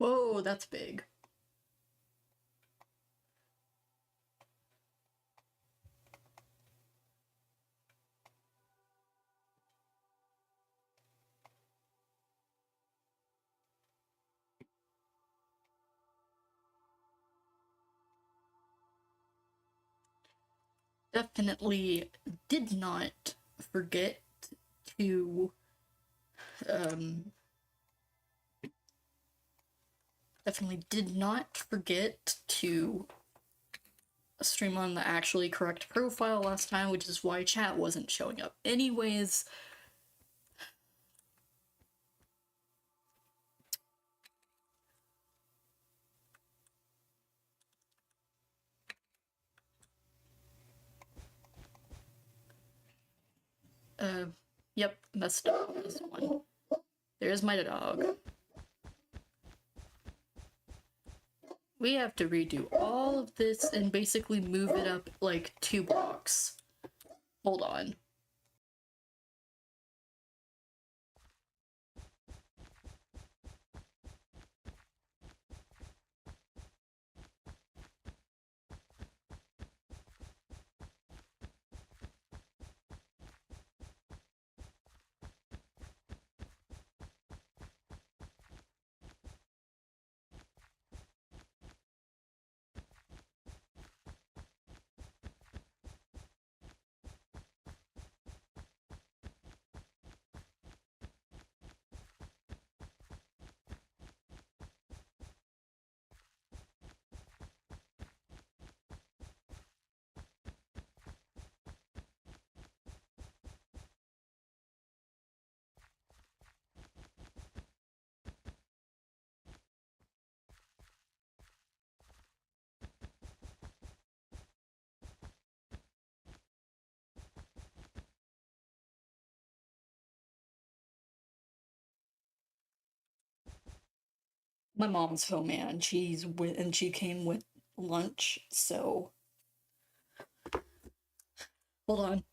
Whoa, that's big. Definitely did not forget to definitely did not forget to stream on the actually correct profile last time, which is why chat wasn't showing up anyways. Yep, messed up on this one. There's my dog. We have to redo all of this and basically move it up like 2 blocks. Hold on. My mom's home, and she came with lunch, so hold on.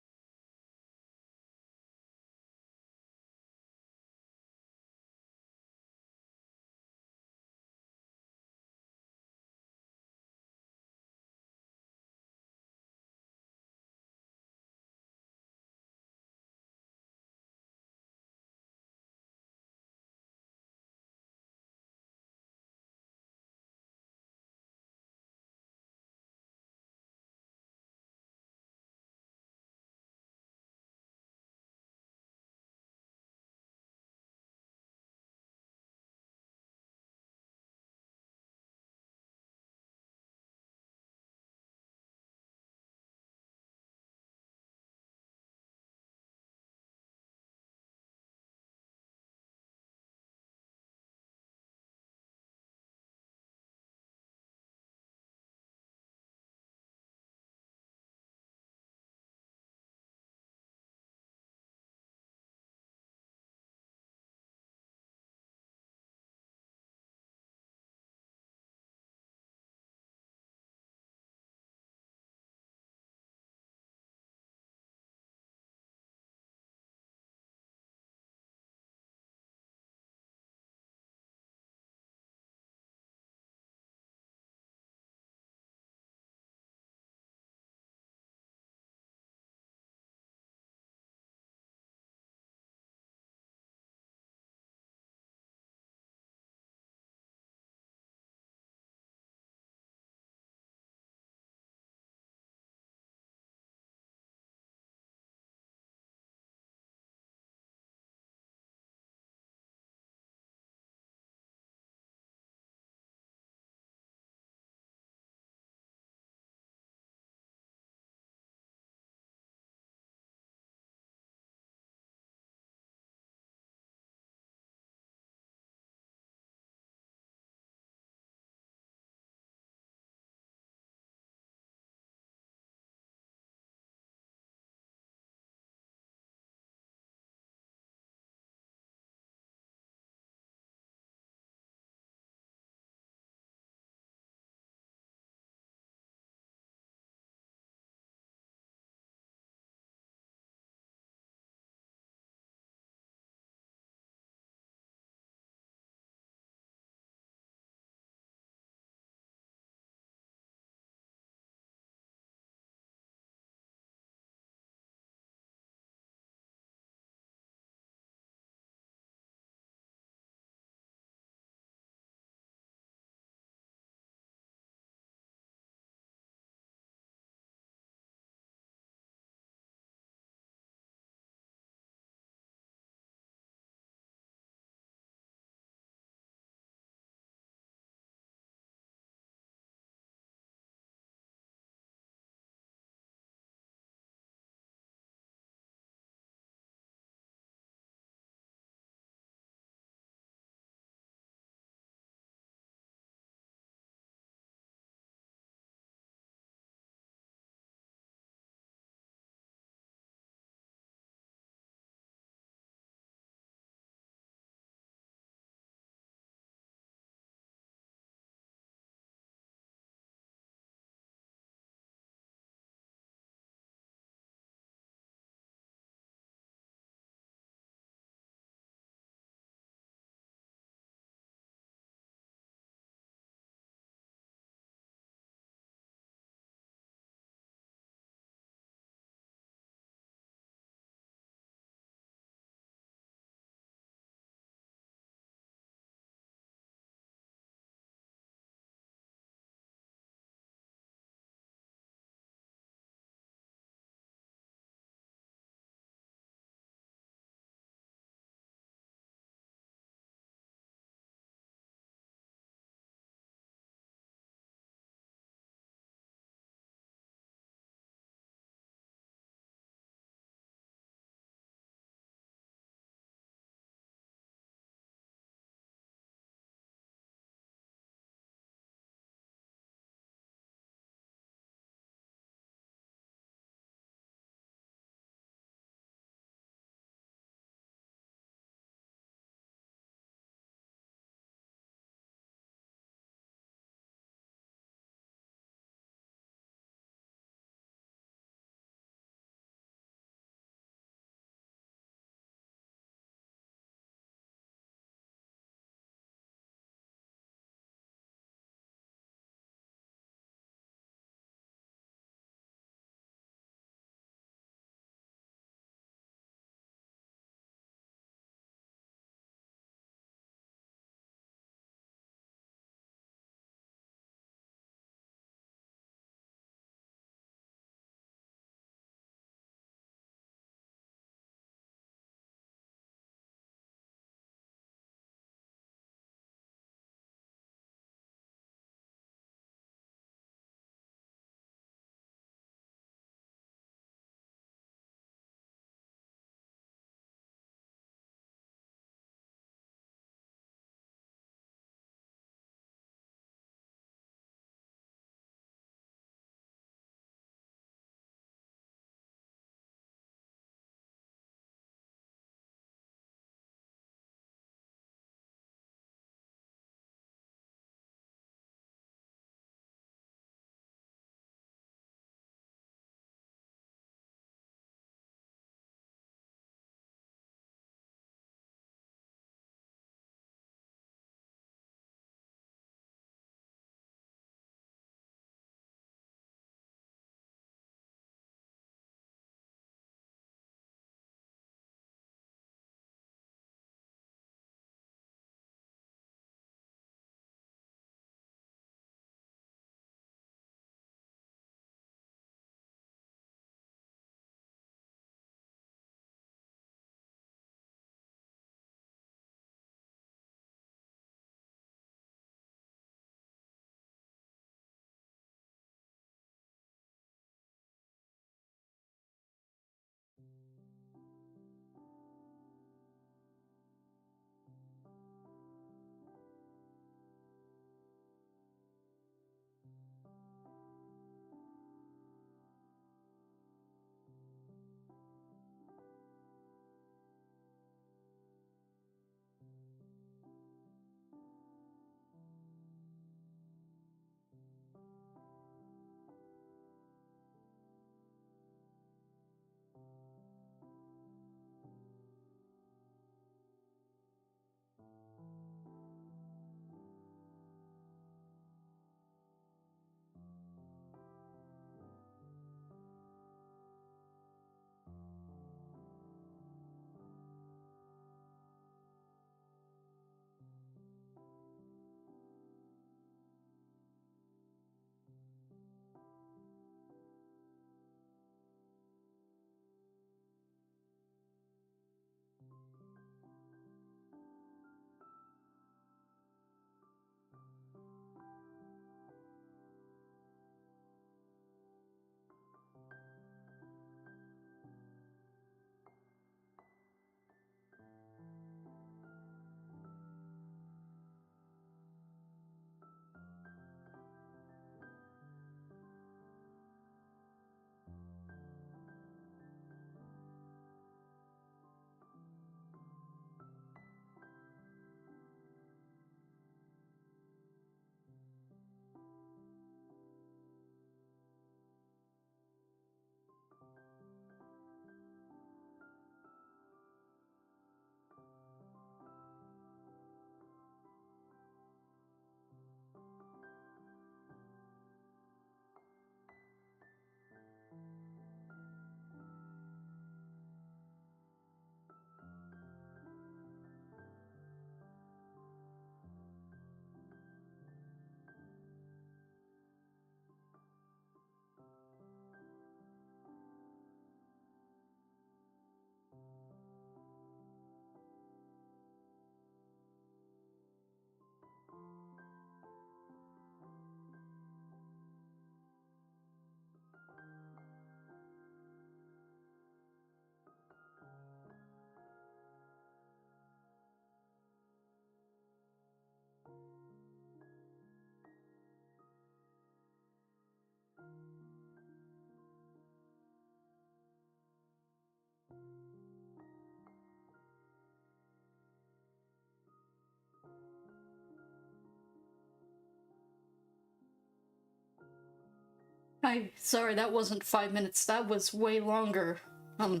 Sorry, that wasn't 5 minutes. That was way longer. My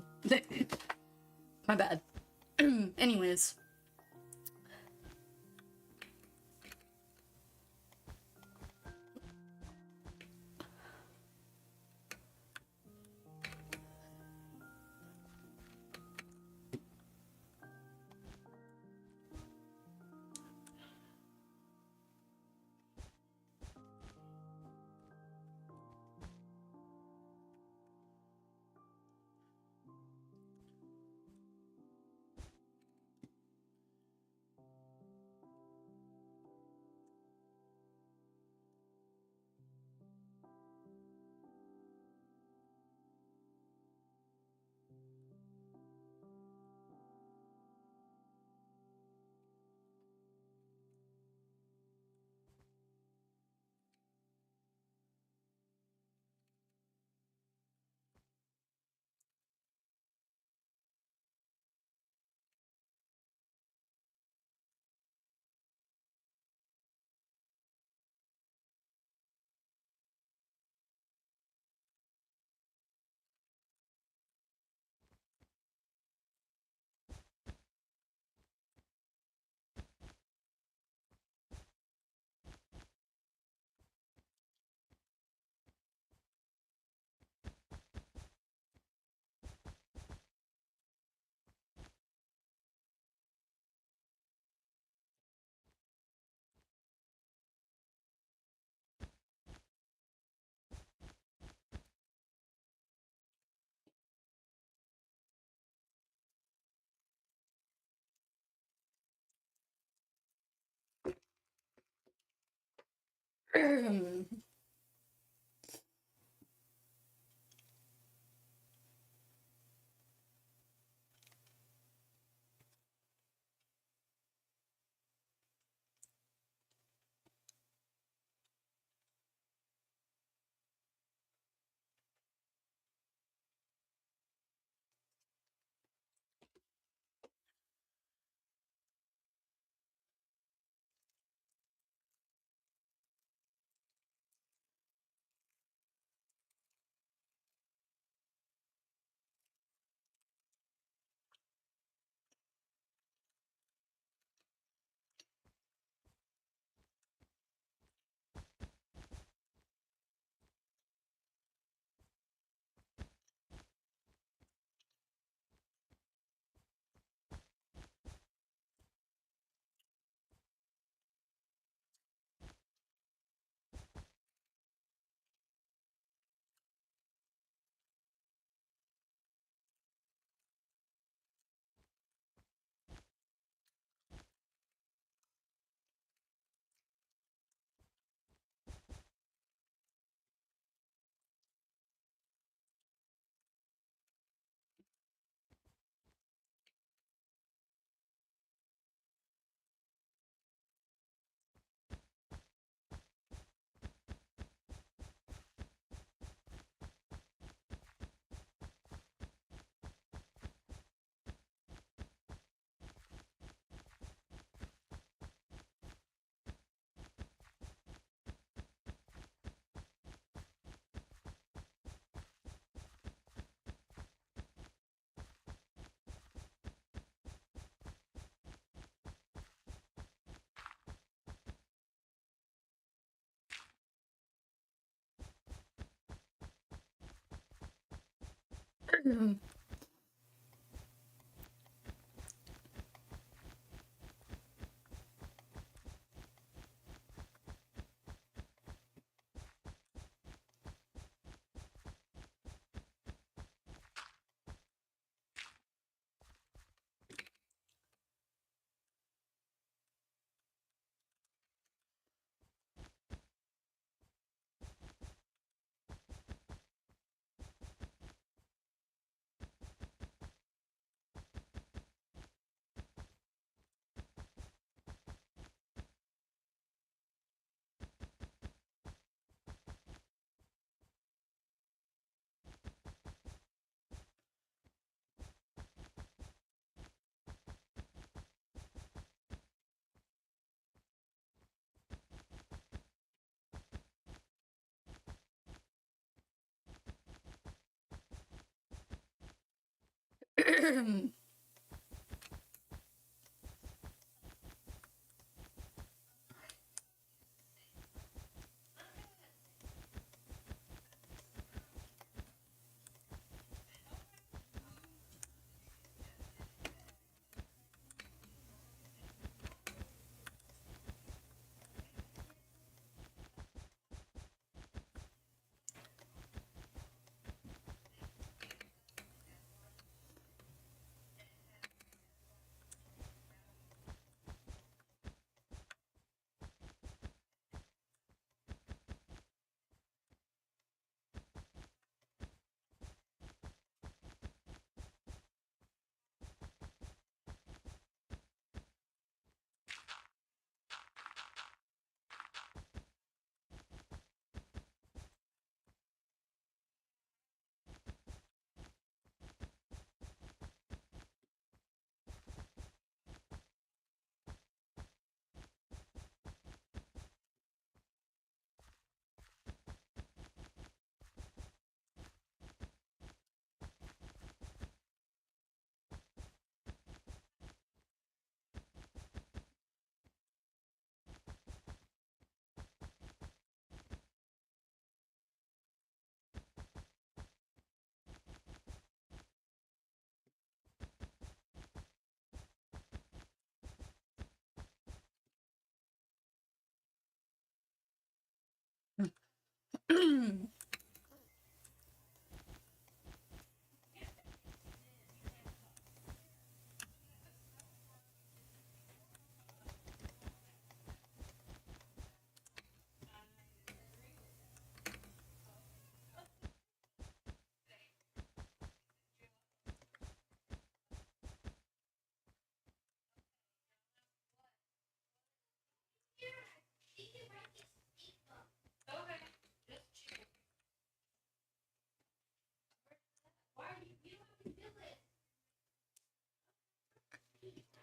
bad. Anyways.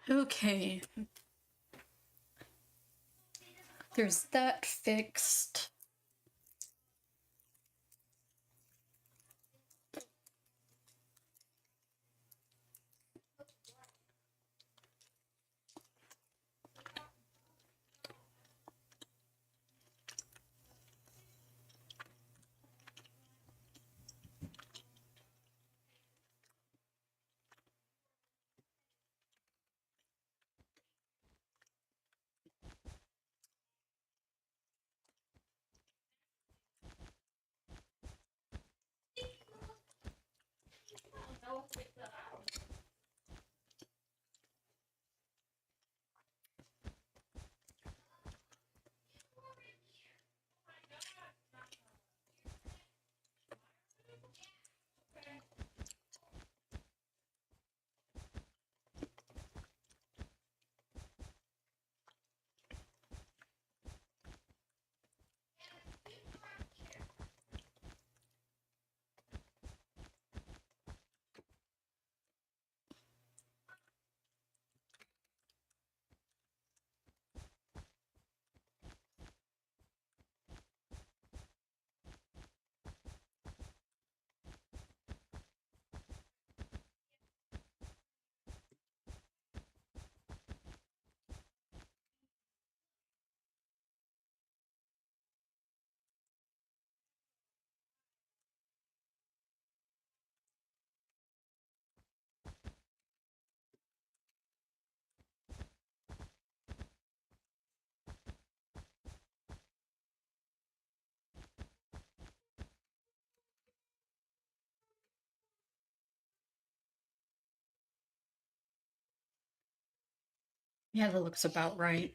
Okay. There's that fixed. Yeah, that looks about right.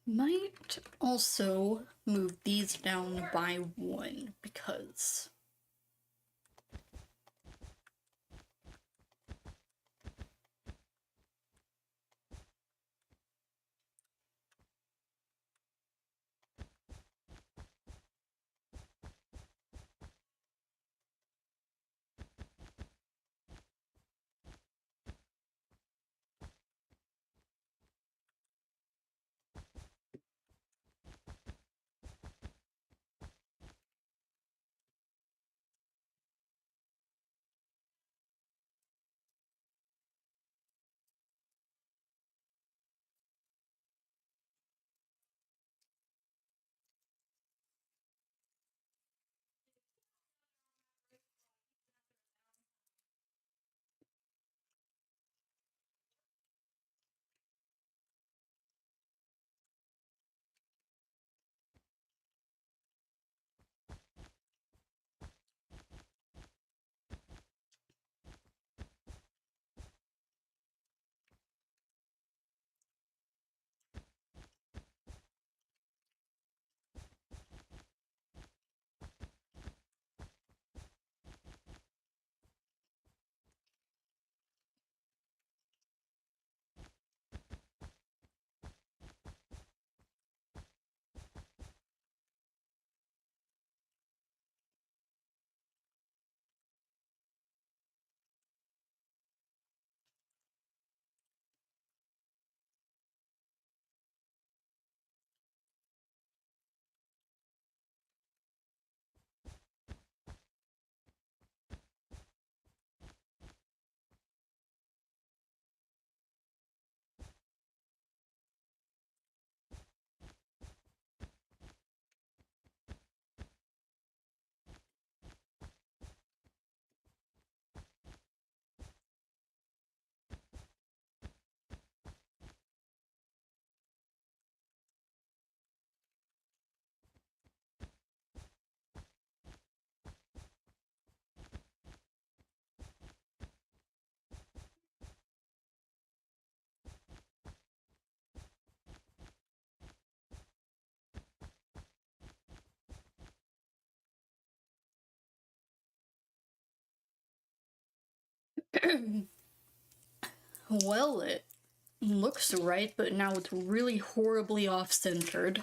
Might also move these down by 1 because Well, it looks right, but now it's really horribly off-centered.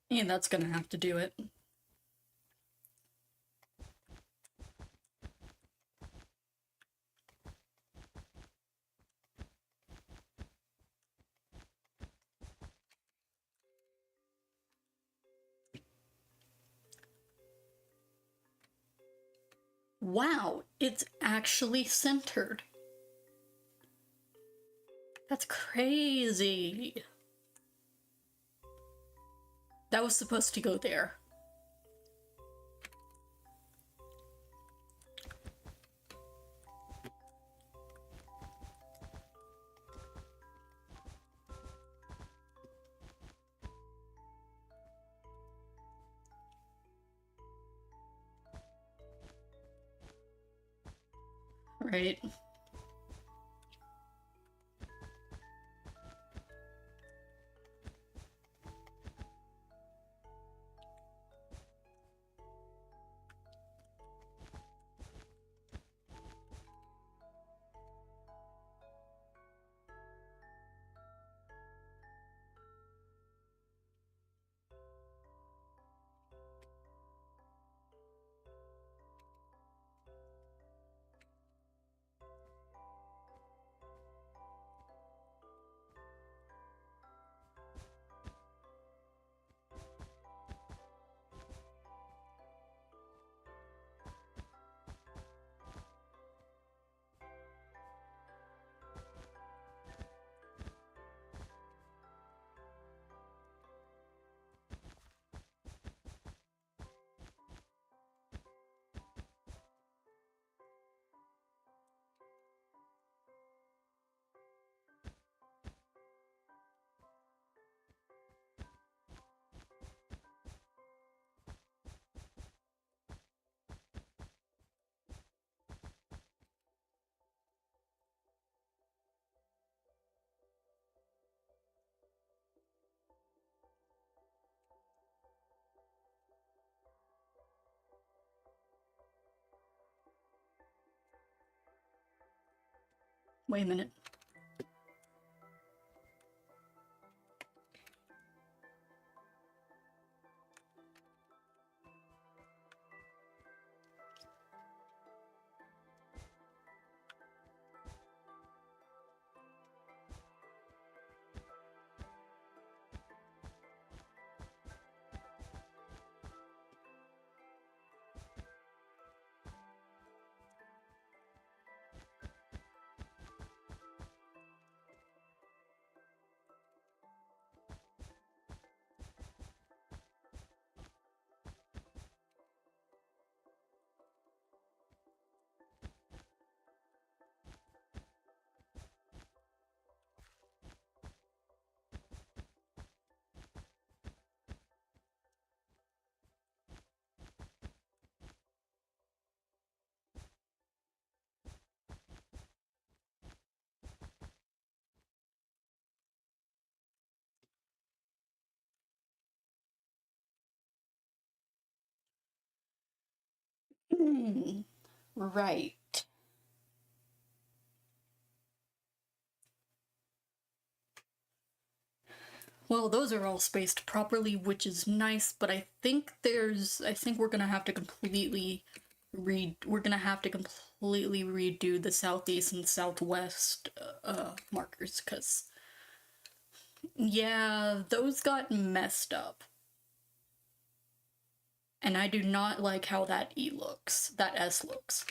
And that's gonna have to do it. Wow, it's actually centered. That's crazy. That was supposed to go there. Right? Wait a minute. Right. Well, those are all spaced properly, which is nice, but I think we're gonna have to completely redo the southeast and southwest markers, because yeah, those got messed up. And I do not like how that S looks.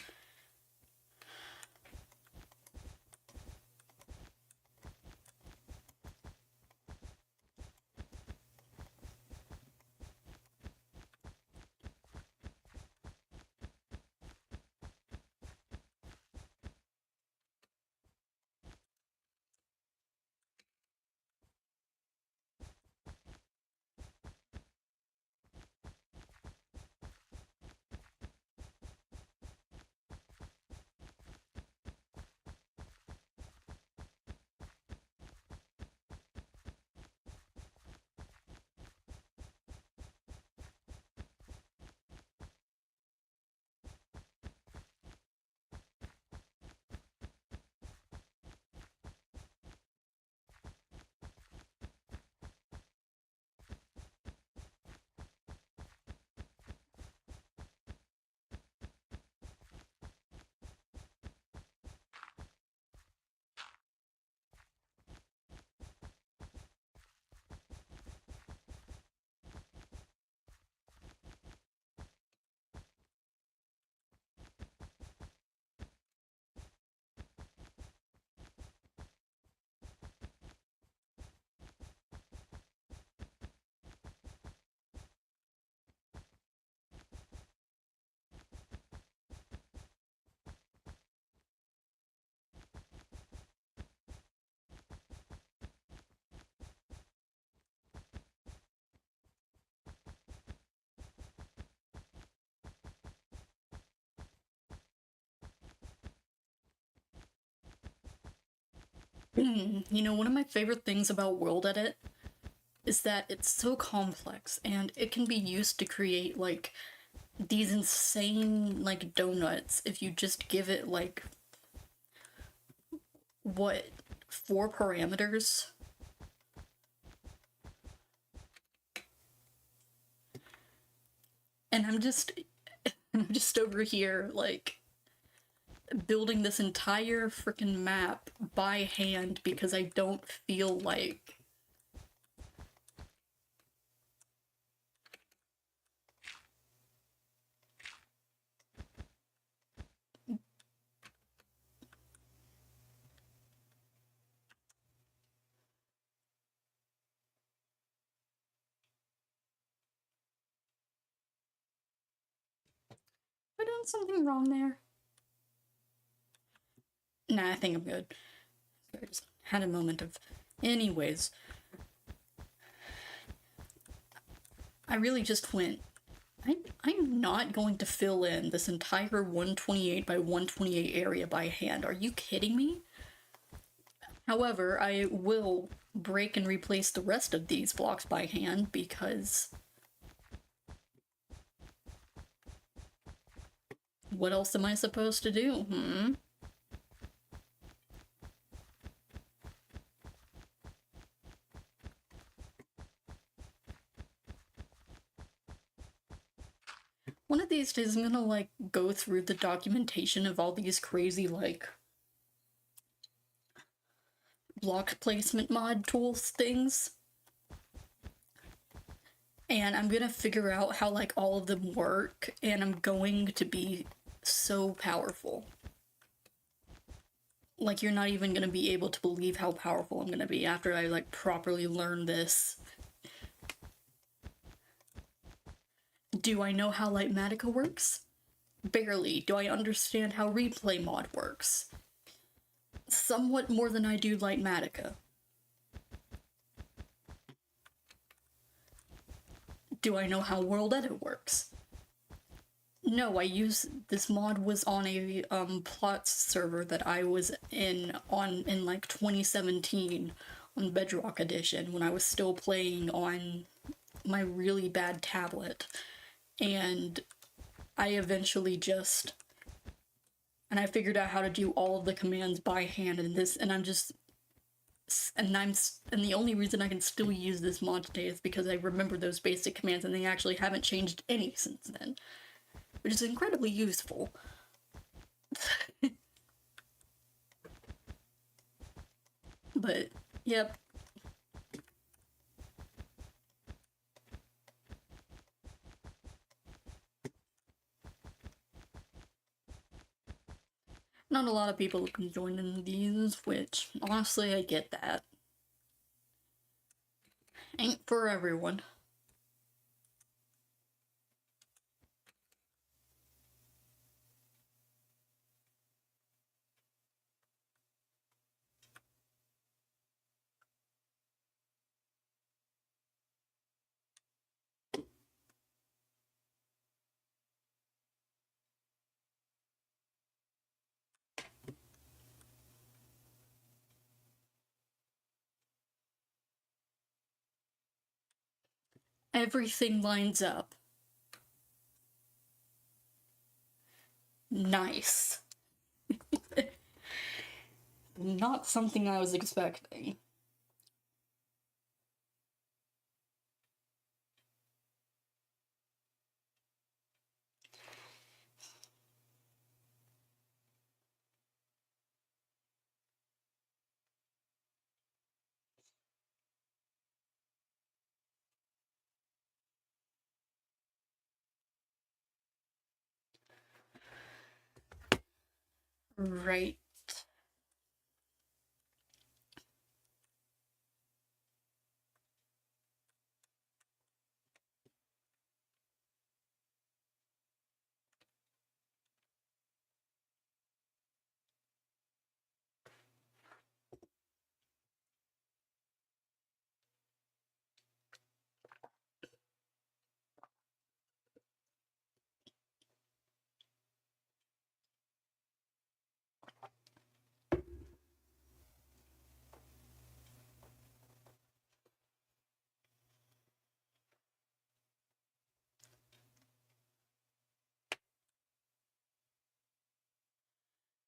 You know, one of my favorite things about World Edit is that it's so complex and it can be used to create like these insane like donuts if you just give it like what, 4 parameters? And I'm just over here like building this entire freaking map by hand because I don't feel like I done something wrong there. Nah, I think I'm good. I just had a moment of. Anyways, I really just went. I'm not going to fill in this entire 128 by 128 area by hand. Are you kidding me? However, I will break and replace the rest of these blocks by hand because what else am I supposed to do? One of these days I'm gonna like go through the documentation of all these crazy like block placement mod tools things, and I'm gonna figure out how like all of them work, and I'm going to be so powerful. Like, you're not even gonna be able to believe how powerful I'm gonna be after I like properly learn this. Do I know how Lightmatica works? Barely. Do I understand how replay mod works? Somewhat more than I do Lightmatica. Do I know how World Edit works? No, this mod was on a plots server that I was in like 2017 on Bedrock Edition when I was still playing on my really bad tablet. And I eventually just, and I figured out how to do all of the commands by hand and this, and I'm just, and the only reason I can still use this mod today is because I remember those basic commands, and they actually haven't changed any since then, which is incredibly useful. But, yep. Not a lot of people can join in these, which, honestly, I get that. Ain't for everyone. Everything lines up. Nice. Not something I was expecting. Right.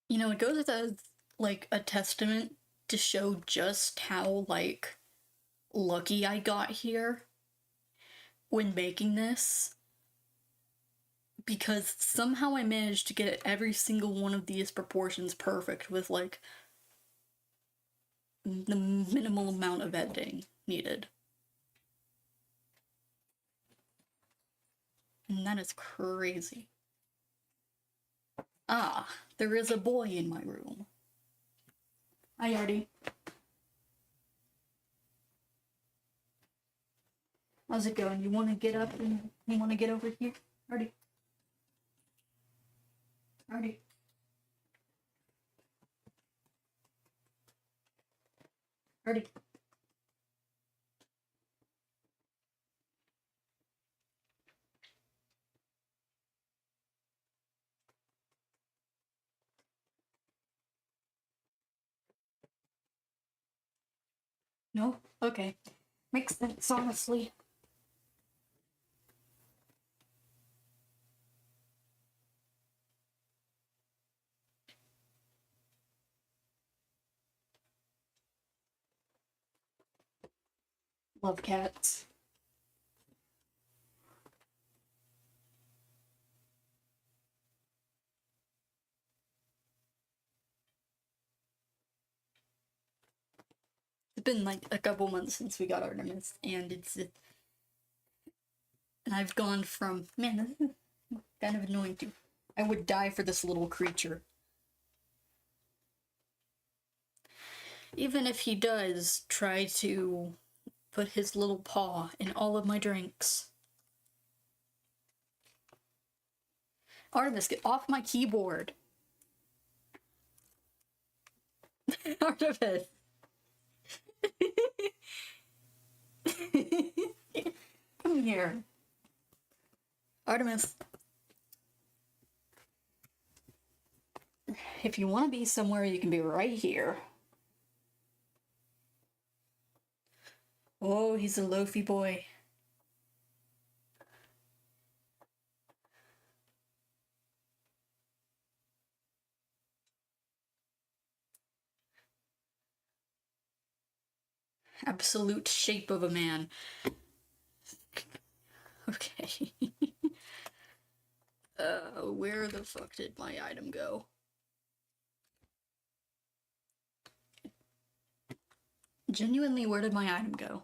You know, it goes as, like, a testament to show just how, like, lucky I got here when making this. Because somehow I managed to get every single one of these proportions perfect with, like, the minimal amount of editing needed. And that is crazy. Ah, there is a boy in my room. Hi, Artie. How's it going? You want to get up and you want to get over here? Artie. Artie. Artie. No? Okay. Makes sense, honestly. Love cats. It's been like a couple months since we got Artemis, and and I've gone from, man, this is kind of annoying too. I would die for this little creature. Even if he does try to put his little paw in all of my drinks. Artemis, get off my keyboard. Artemis. Come here. Artemis. If you want to be somewhere, you can be right here. Oh, he's a loafy boy. Absolute shape of a man. Okay. Where the fuck did my item go? Genuinely, where did my item go?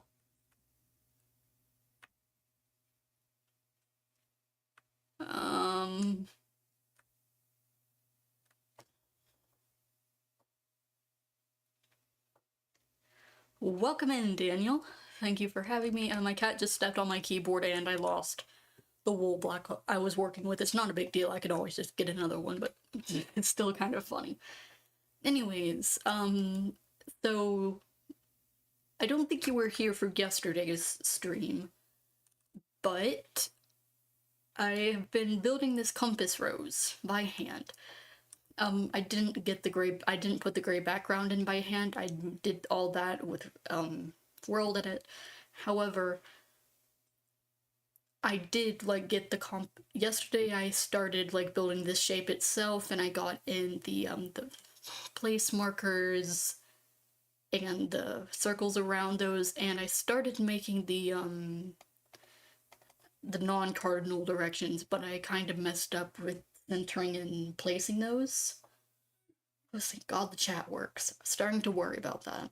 Welcome in, Daniel. Thank you for having me. My cat just stepped on my keyboard and I lost the wool block I was working with. It's not a big deal. I could always just get another one, but it's still kind of funny. Anyways, so I don't think you were here for yesterday's stream, but I have been building this compass rose by hand. I didn't put the gray background in by hand. I did all that with World Edit. However, I did like get the yesterday I started like building this shape itself, and I got in the place markers and the circles around those, and I started making the non-cardinal directions, but I kind of messed up with centering and placing those. Oh, thank God the chat works. I'm starting to worry about that.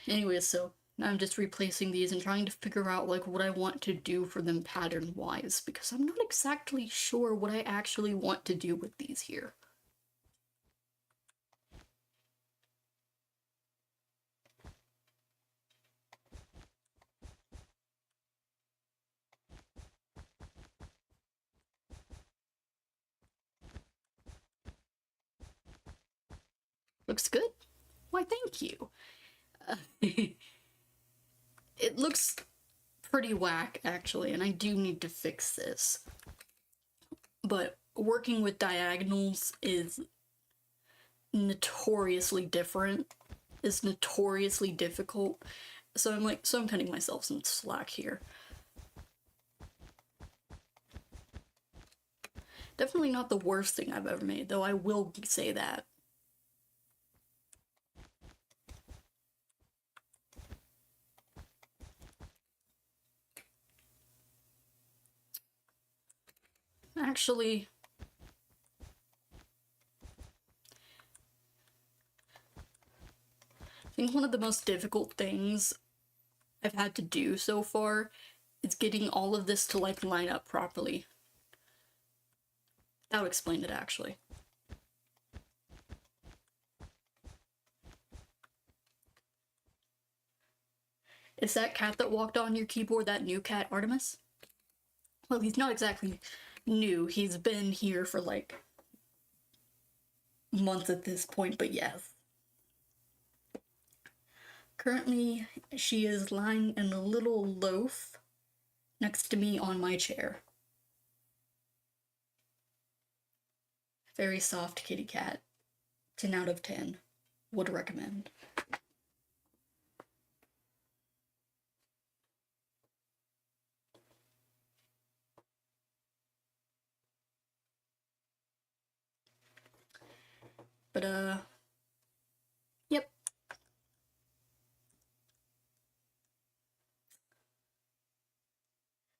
Anyways, so I'm just replacing these and trying to figure out like what I want to do for them pattern-wise, because I'm not exactly sure what I actually want to do with these here. Looks good? Why, thank you. It looks pretty whack, actually, and I do need to fix this. But working with diagonals is notoriously different. It's notoriously difficult. So I'm cutting myself some slack here. Definitely not the worst thing I've ever made, though I will say that. Actually, I think one of the most difficult things I've had to do so far is getting all of this to like line up properly. That would explain it, actually. Is that cat that walked on your keyboard that new cat, Artemis? Well, he's not exactly new. He's been here for like months at this point, but yes. Currently, she is lying in a little loaf next to me on my chair. Very soft kitty cat. 10 out of 10. Would recommend. But, yep.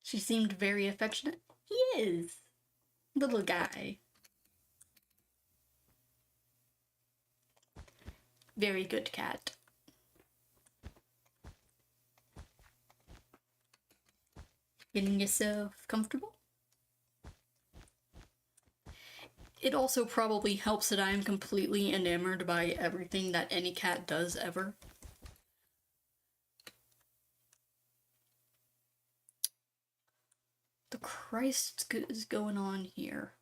She seemed very affectionate. He is. Little guy. Very good cat. Getting yourself comfortable? It also probably helps that I am completely enamored by everything that any cat does ever. The Christ is going on here?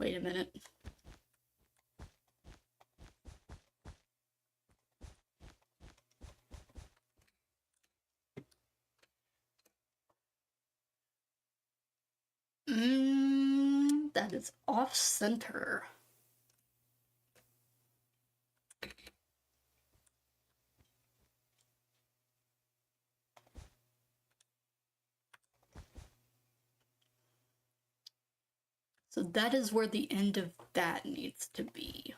Wait a minute. That is off center. So that is where the end of that needs to be.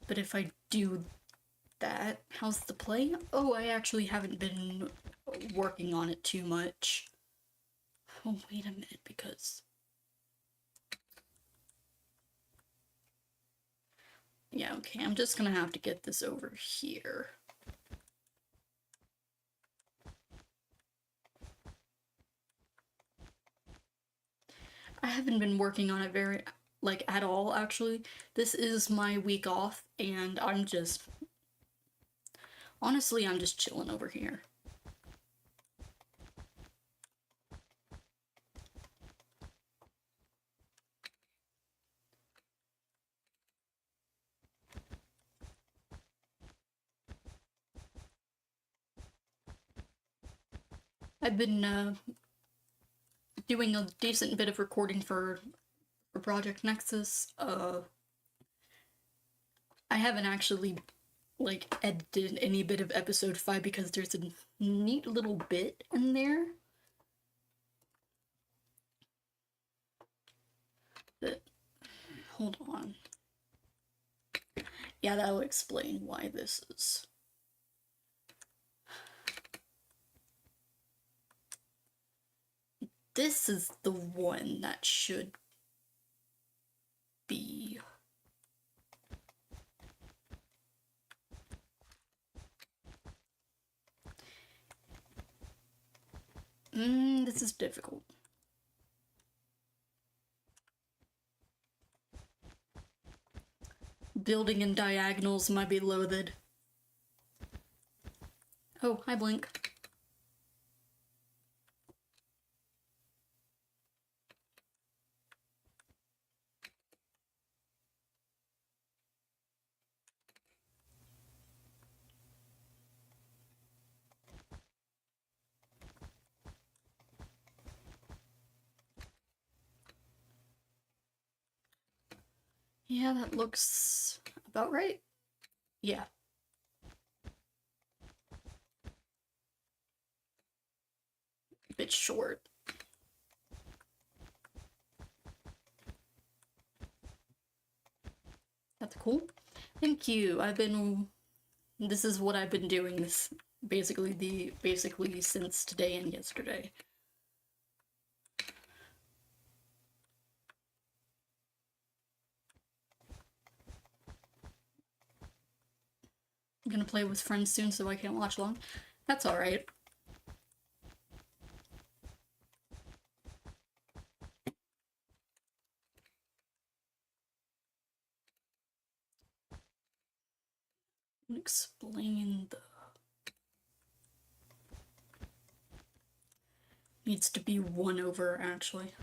But if I do that, how's the play? Oh, I actually haven't been working on it too much. Oh, wait a minute, because... Yeah, okay, I'm just gonna have to get this over here. I haven't been working on it very, like, at all, actually. This is my week off, and I'm just... Honestly, I'm just chilling over here. I've been doing a decent bit of recording for Project Nexus. I haven't actually like edited any bit of episode 5 because there's a neat little bit in there that, hold on. Yeah, that'll explain why this is. This is the one that should be. This is difficult. Building in diagonals might be loathed. Oh, hi Blink. Yeah, that looks about right. Yeah. A bit short. That's cool. Thank you. This is what I've been doing this basically since today and yesterday. I'm gonna play with friends soon, so I can't watch long. That's alright. Explain the... Needs to be 1 over, actually.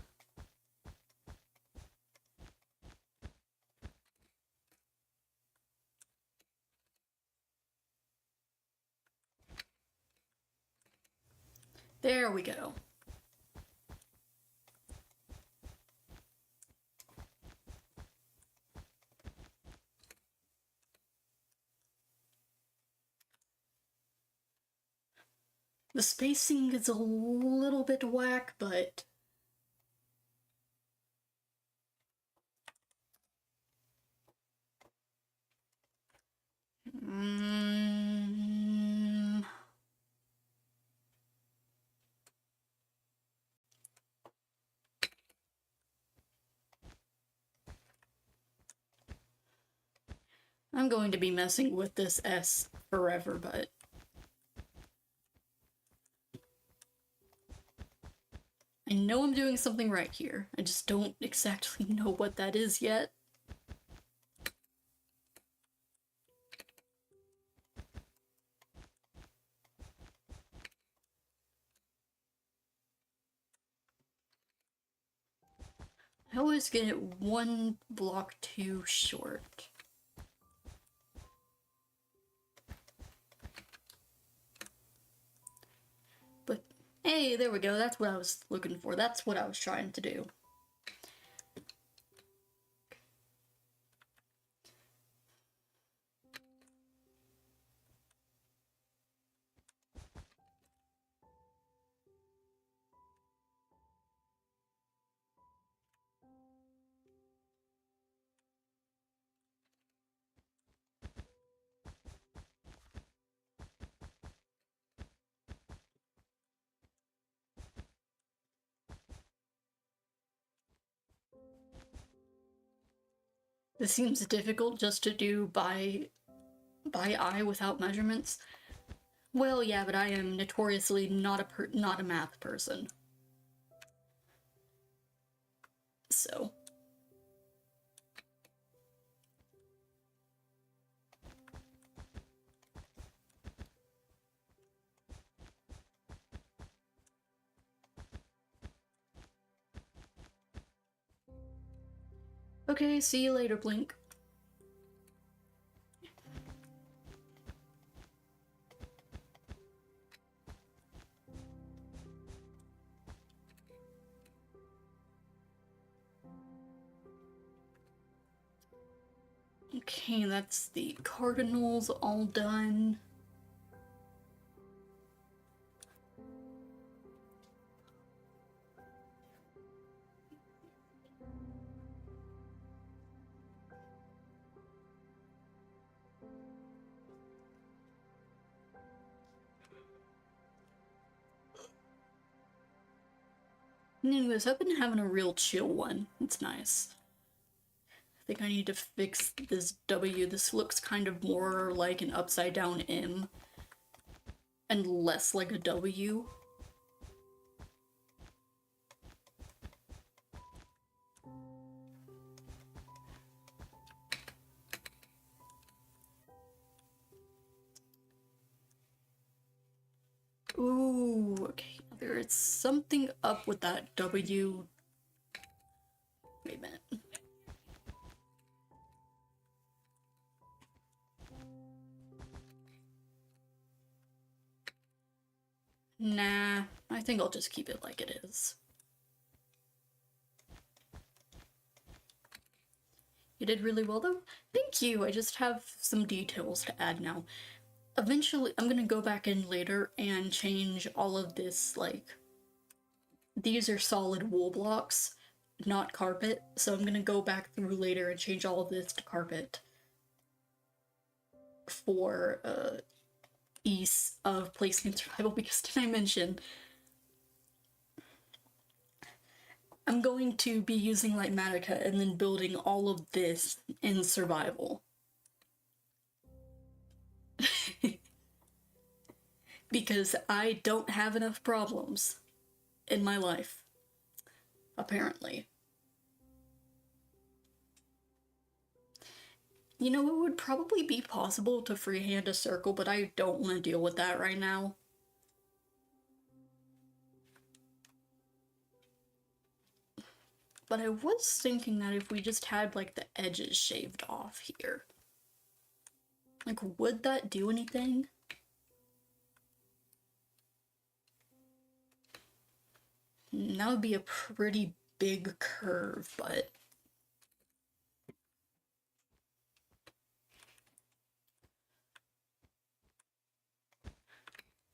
There we go. The spacing is a little bit whack, but... I'm going to be messing with this S forever, but... I know I'm doing something right here. I just don't exactly know what that is yet. I always get it 1 block too short. But hey, there we go. That's what I was looking for. That's what I was trying to do. This seems difficult just to do by eye without measurements. Well, yeah, but I am notoriously not a math person. So, okay, see you later, Blink. Okay, that's the cardinals all done. Anyways, I've been having a real chill one. It's nice. I think I need to fix this W. This looks kind of more like an upside down M and less like a W. Ooh, okay. There is something up with that W. Wait a minute. Nah, I think I'll just keep it like it is. You did really well though. Thank you. I just have some details to add now. Eventually, I'm gonna go back in later and change all of this, like, these are solid wool blocks, not carpet, so I'm gonna go back through later and change all of this to carpet for ease of placement survival, because did I mention I'm going to be using Lightmatica and then building all of this in survival. Because I don't have enough problems in my life, apparently. You know, it would probably be possible to freehand a circle, but I don't want to deal with that right now. But I was thinking that if we just had, like, the edges shaved off here, like, would that do anything? That would be a pretty big curve, but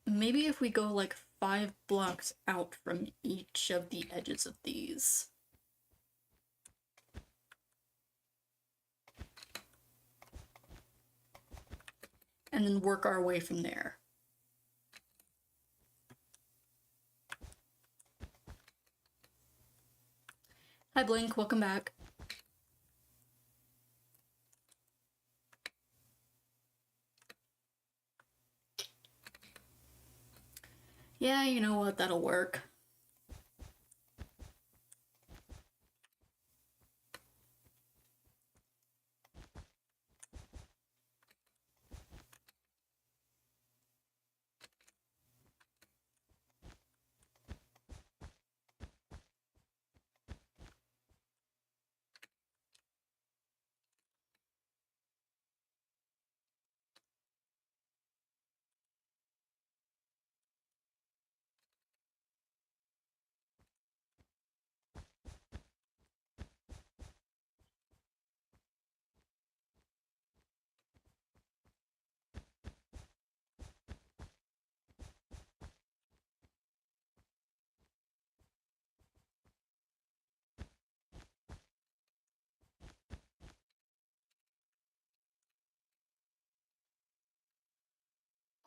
maybe if we go like 5 blocks out from each of the edges of these. And then work our way from there. Hi Blink, welcome back. Yeah, you know what, that'll work.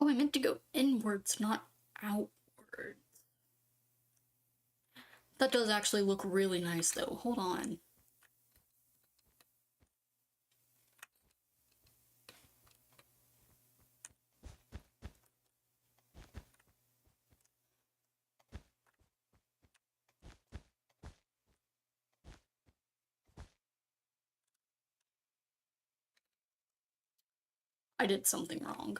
Oh, I meant to go inwards, not outwards. That does actually look really nice though, hold on. I did something wrong.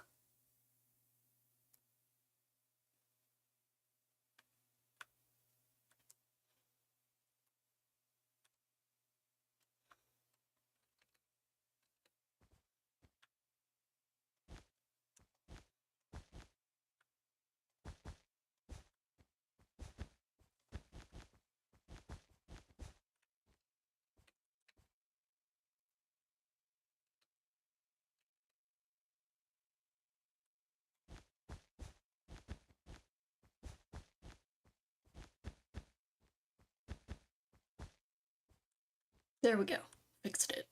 There we go. Fixed it.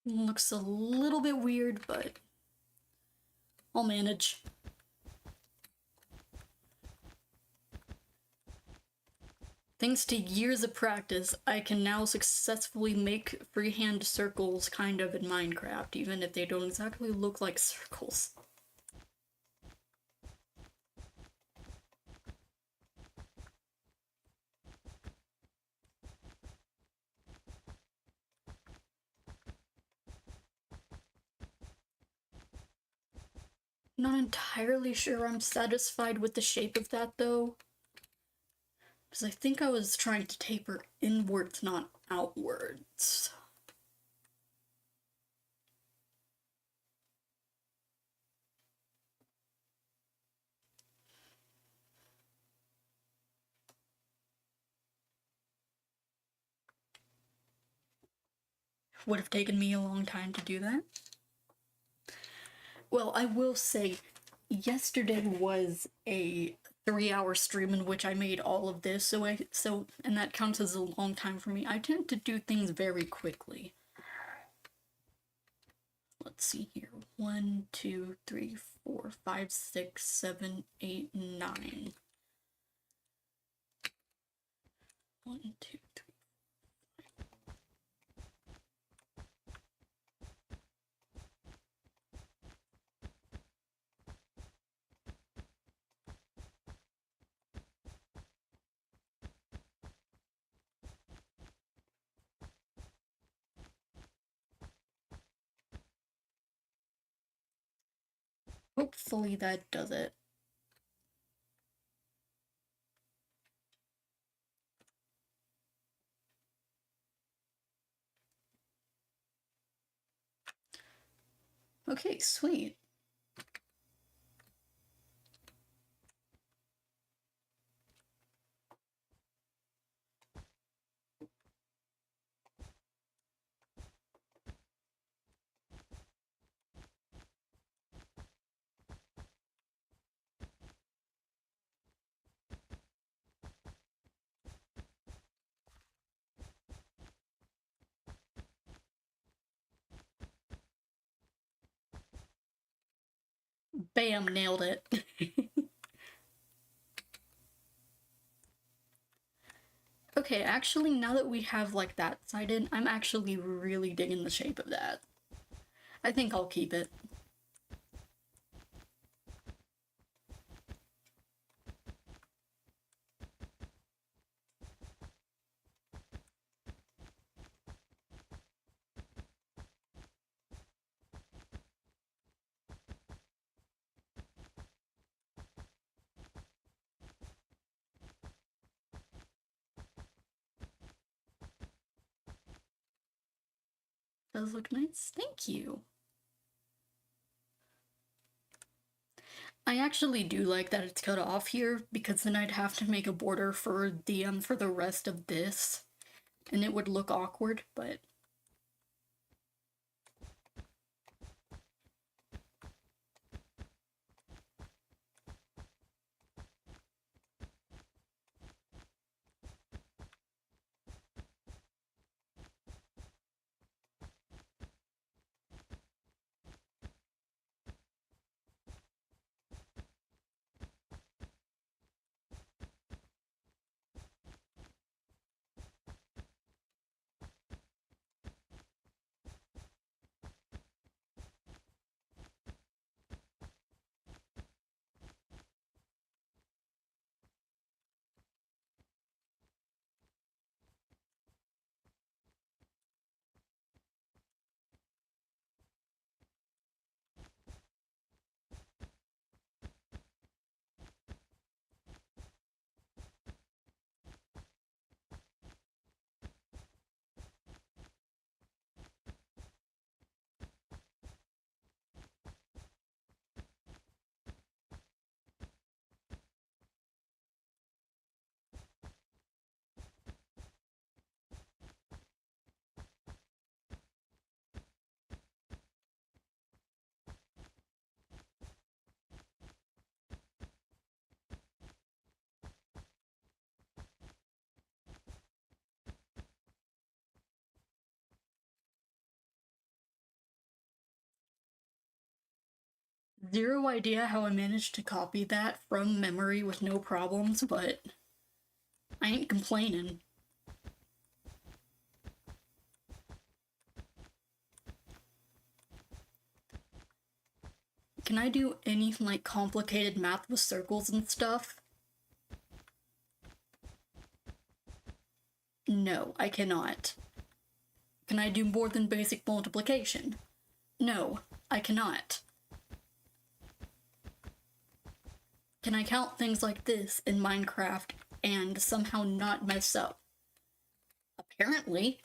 Looks a little bit weird, but I'll manage. Thanks to years of practice, I can now successfully make freehand circles kind of in Minecraft, even if they don't exactly look like circles. Not entirely sure I'm satisfied with the shape of that though, because I think I was trying to taper inwards, not outwards. Would have taken me a long time to do that. Well, I will say, yesterday was a 3-hour stream in which I made all of this, and that counts as a long time for me. I tend to do things very quickly. Let's see here. 1, 2, 3, 4, 5, 6, 7, 8, 9. 1, 2, 3. Hopefully that does it. Okay, sweet. Bam, nailed it. Okay, actually, now that we have like that side in, I'm actually really digging the shape of that. I think I'll keep it. Does look nice. Thank you. I actually do like that it's cut off here, because then I'd have to make a border for the rest of this, and it would look awkward, but Zero idea how I managed to copy that from memory with no problems, but I ain't complaining. Can I do any, like, complicated math with circles and stuff? No, I cannot. Can I do more than basic multiplication? No, I cannot. Can I count things like this in Minecraft and somehow not mess up? Apparently.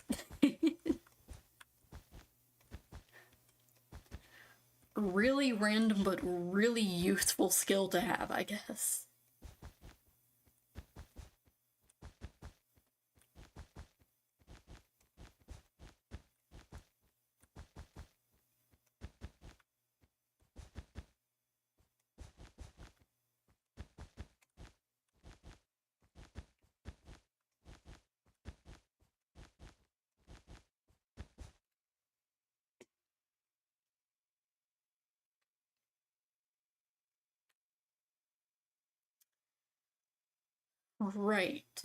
Really random but really useful skill to have, I guess. Right.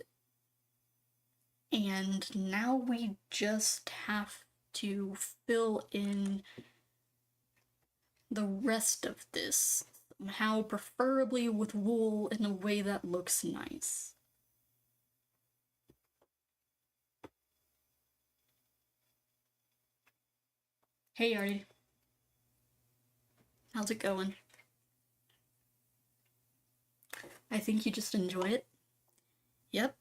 And now we just have to fill in the rest of this, somehow preferably with wool in a way that looks nice. Hey Artie, how's it going? I think you just enjoy it. Yep.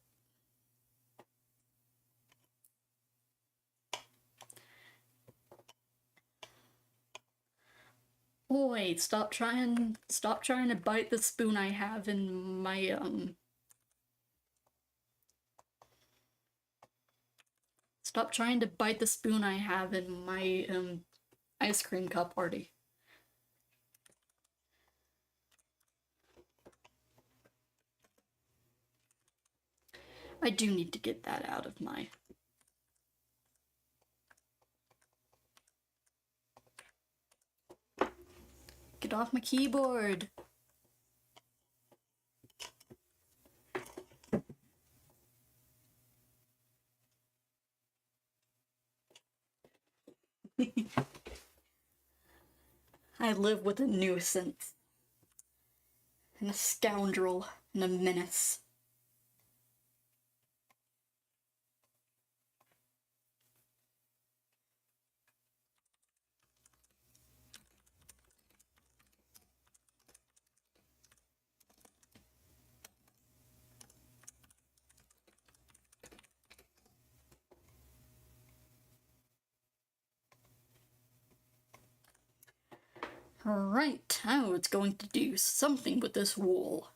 Oi, stop trying to bite the spoon I have in my stop trying to bite the spoon I have in my ice cream cup, Artie. I do need to get that out of my... Get off my keyboard! I live with a nuisance. And a scoundrel. And a menace. Alright, now it's going to do something with this wool.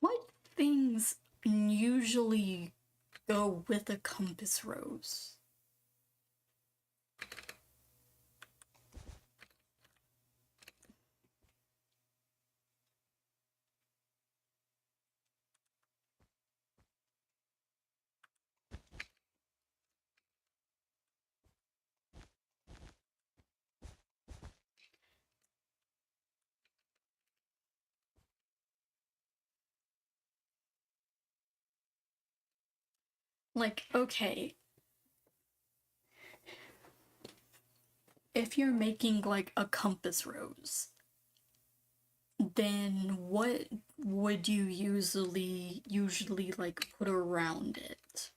What things usually go with a compass rose? Like, okay, if you're making like a compass rose, then what would you usually like put around it?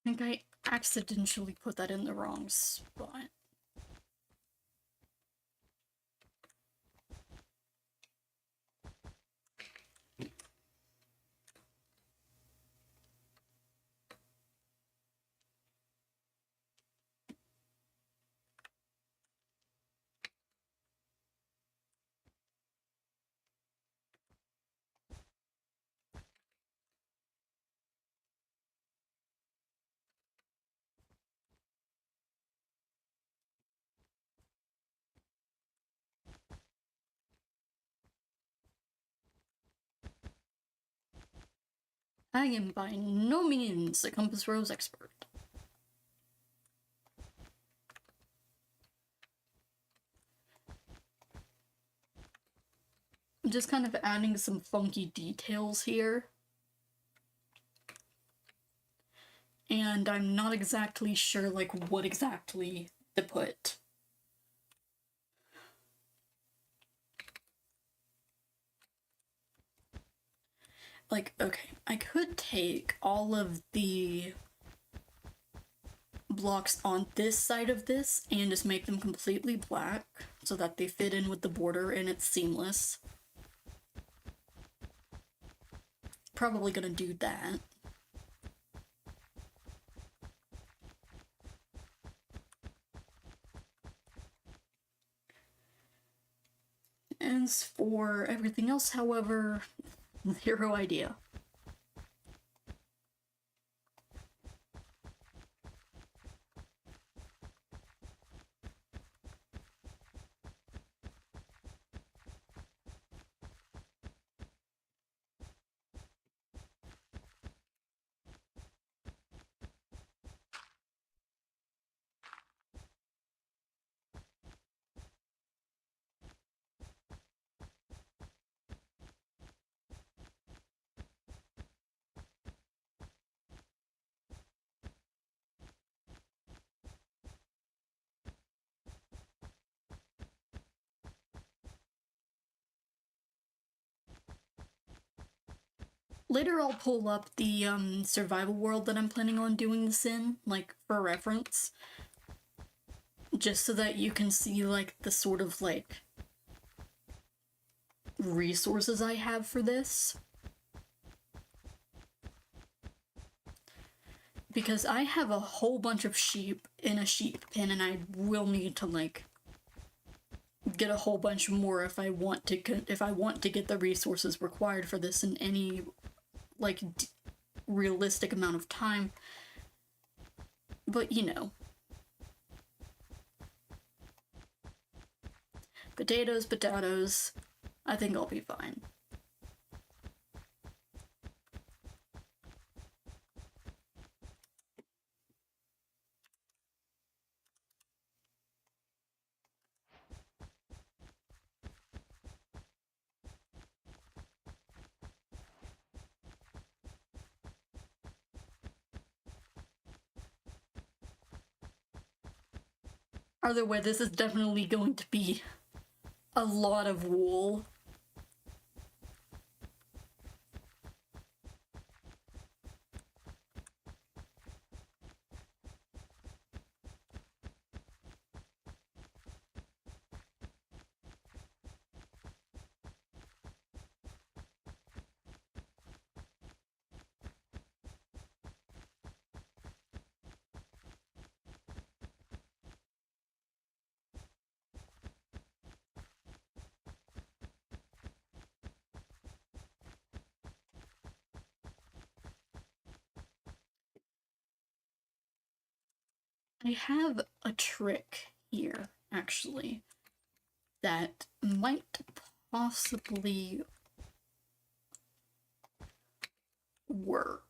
think I accidentally put that in the wrong spot. I am by no means a compass rose expert. I'm just kind of adding some funky details here. And I'm not exactly sure, like, what exactly to put. Like, okay, I could take all of the blocks on this side of this and just make them completely black so that they fit in with the border and it's seamless. Probably gonna do that. As for everything else, however, zero idea. Later I'll pull up the survival world that I'm planning on doing this in, like, for reference. Just so that you can see, like, the sort of, like, resources I have for this. Because I have a whole bunch of sheep in a sheep pen and I will need to, like, get a whole bunch more if I want to get the resources required for this in any, like, realistic amount of time. But, you know. Potatoes. I think I'll be fine. Either way, this is definitely going to be a lot of wool. I have a trick here, actually, that might possibly work.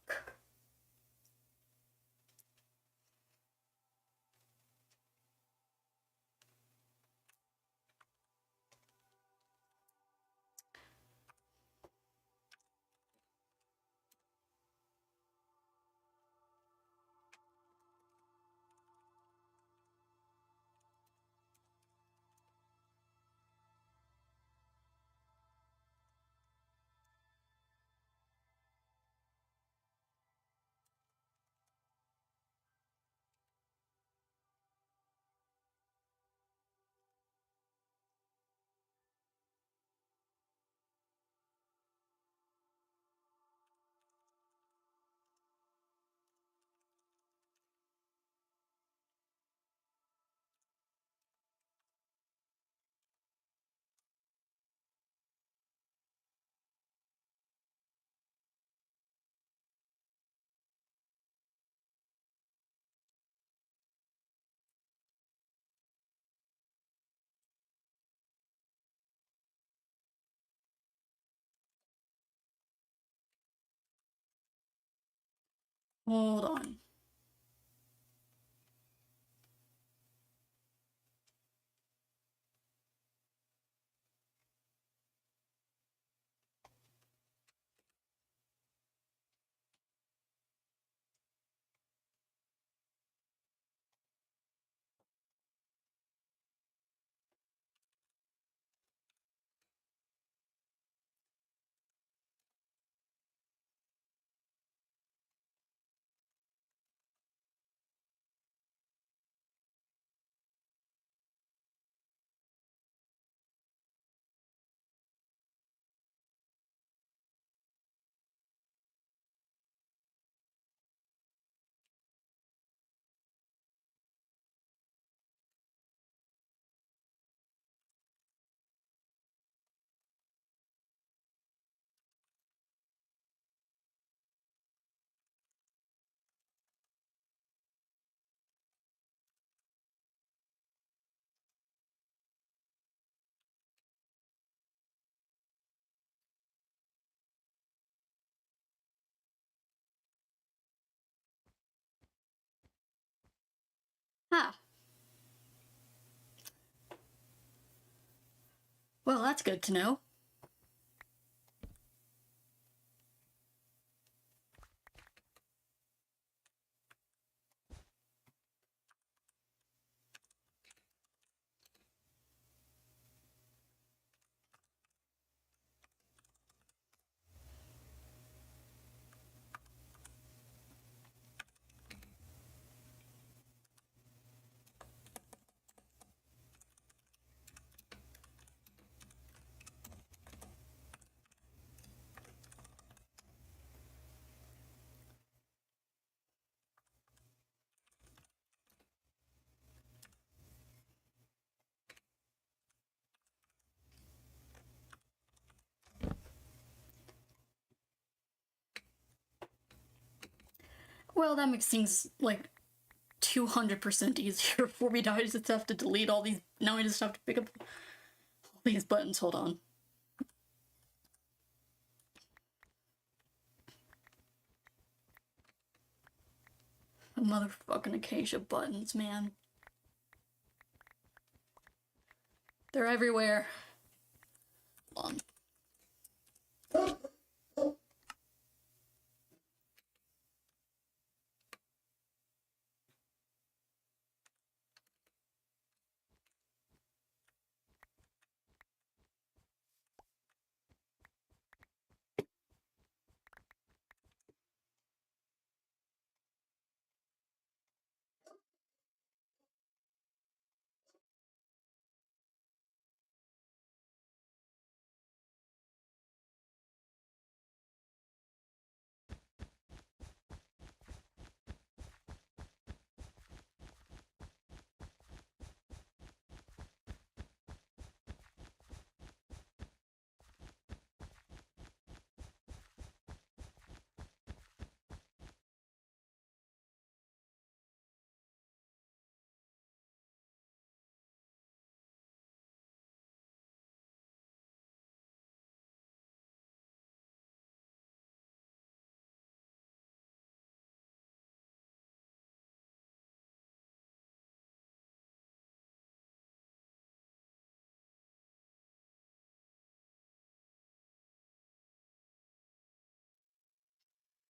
Hold on. Ah, well, that's good to know. Well, that makes things like 200% easier for me. Now I just have to delete all these. Now I just have to pick up all these buttons. Hold on. Motherfucking Acacia buttons, man. They're everywhere. Hold on.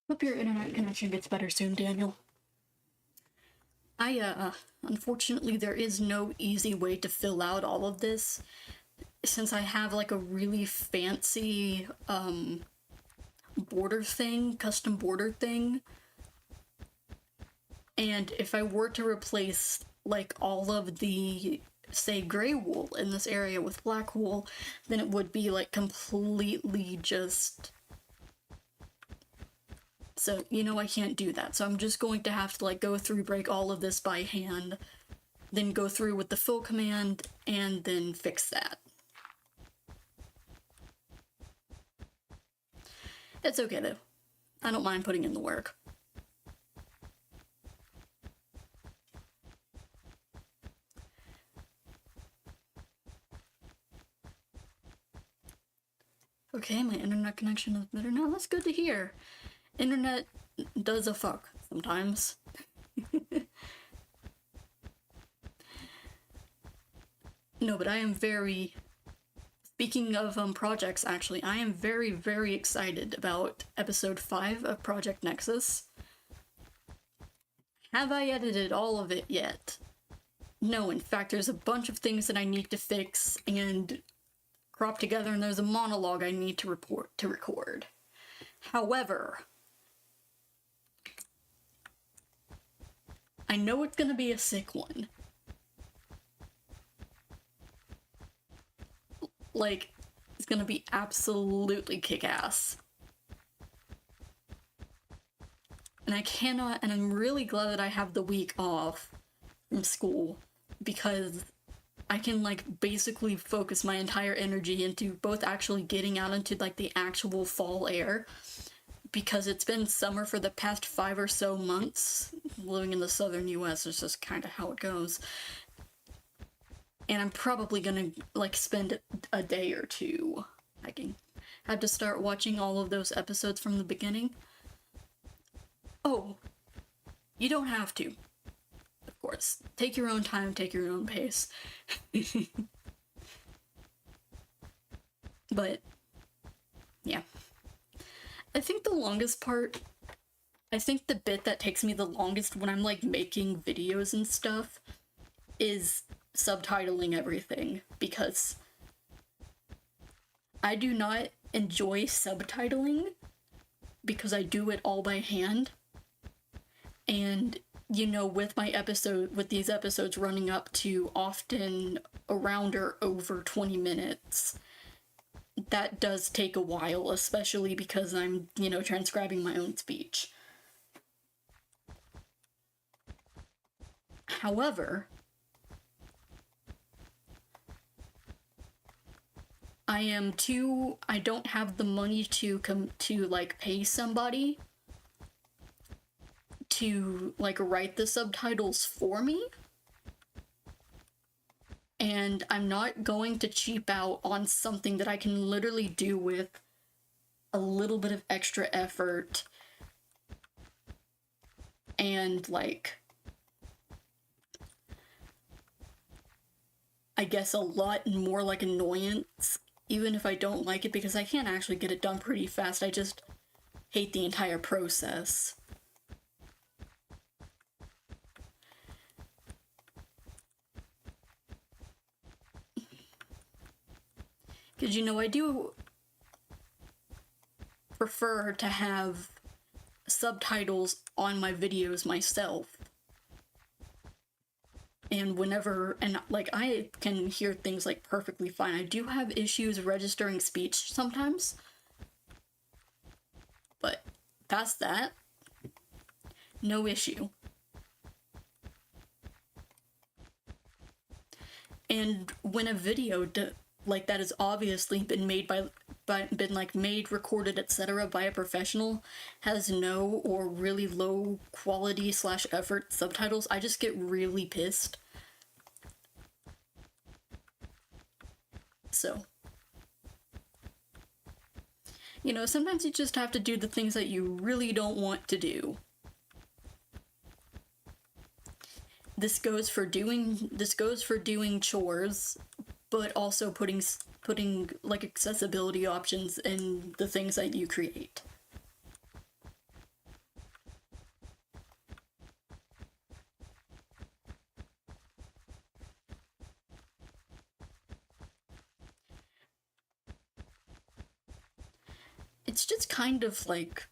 Hope your internet connection gets better soon, Daniel. Unfortunately, there is no easy way to fill out all of this since I have like a really fancy, border thing, custom border thing. And if I were to replace like all of the, say, gray wool in this area with black wool, then it would be like completely just. So, I can't do that. So I'm just going to have to like go through, break all of this by hand, then go through with the fill command, and then fix that. It's okay though. I don't mind putting in the work. Okay, my internet connection is better now. That's good to hear. Internet does a fuck. sometimes. No, but I am very... Speaking of projects, actually, I am very, very excited about episode 5 of Project Nexus. Have I edited all of it yet? No, in fact, there's a bunch of things that I need to fix and crop together, and there's a monologue I need to record. However, I know it's gonna be a sick one. Like, it's gonna be absolutely kick-ass. And I cannot, and I'm really glad that I have the week off from school, because I can, like, basically focus my entire energy into both actually getting out into, like, the actual fall air, because it's been summer for the past 5 or so months. Living in the southern US is just kind of how it goes. And I'm probably gonna, like, spend a day or two hiking. Had to start watching all of those episodes from the beginning. Oh, you don't have to. Of course. Take your own time, take your own pace. But, yeah. I think the longest part... I think the bit that takes me the longest when I'm, like, making videos and stuff is subtitling everything, because I do not enjoy subtitling because I do it all by hand. And, you know, with these episodes running up to often around or over 20 minutes, that does take a while, especially because I'm, you know, transcribing my own speech. However, I don't have the money to like pay somebody to like write the subtitles for me. And I'm not going to cheap out on something that I can literally do with a little bit of extra effort and, like, I guess a lot more, like, annoyance, even if I don't like it, because I can actually get it done pretty fast. I just hate the entire process. Because, you know, I do prefer to have subtitles on my videos myself. And like, I can hear things, like, perfectly fine. I do have issues registering speech sometimes. But past that, no issue. And when a video like that has obviously been made made, recorded, etc. by a professional, has no or really low quality / effort subtitles, I just get really pissed. So, you know, sometimes you just have to do the things that you really don't want to do. This goes for doing chores, but also putting like accessibility options in the things that you create. It's just kind of like,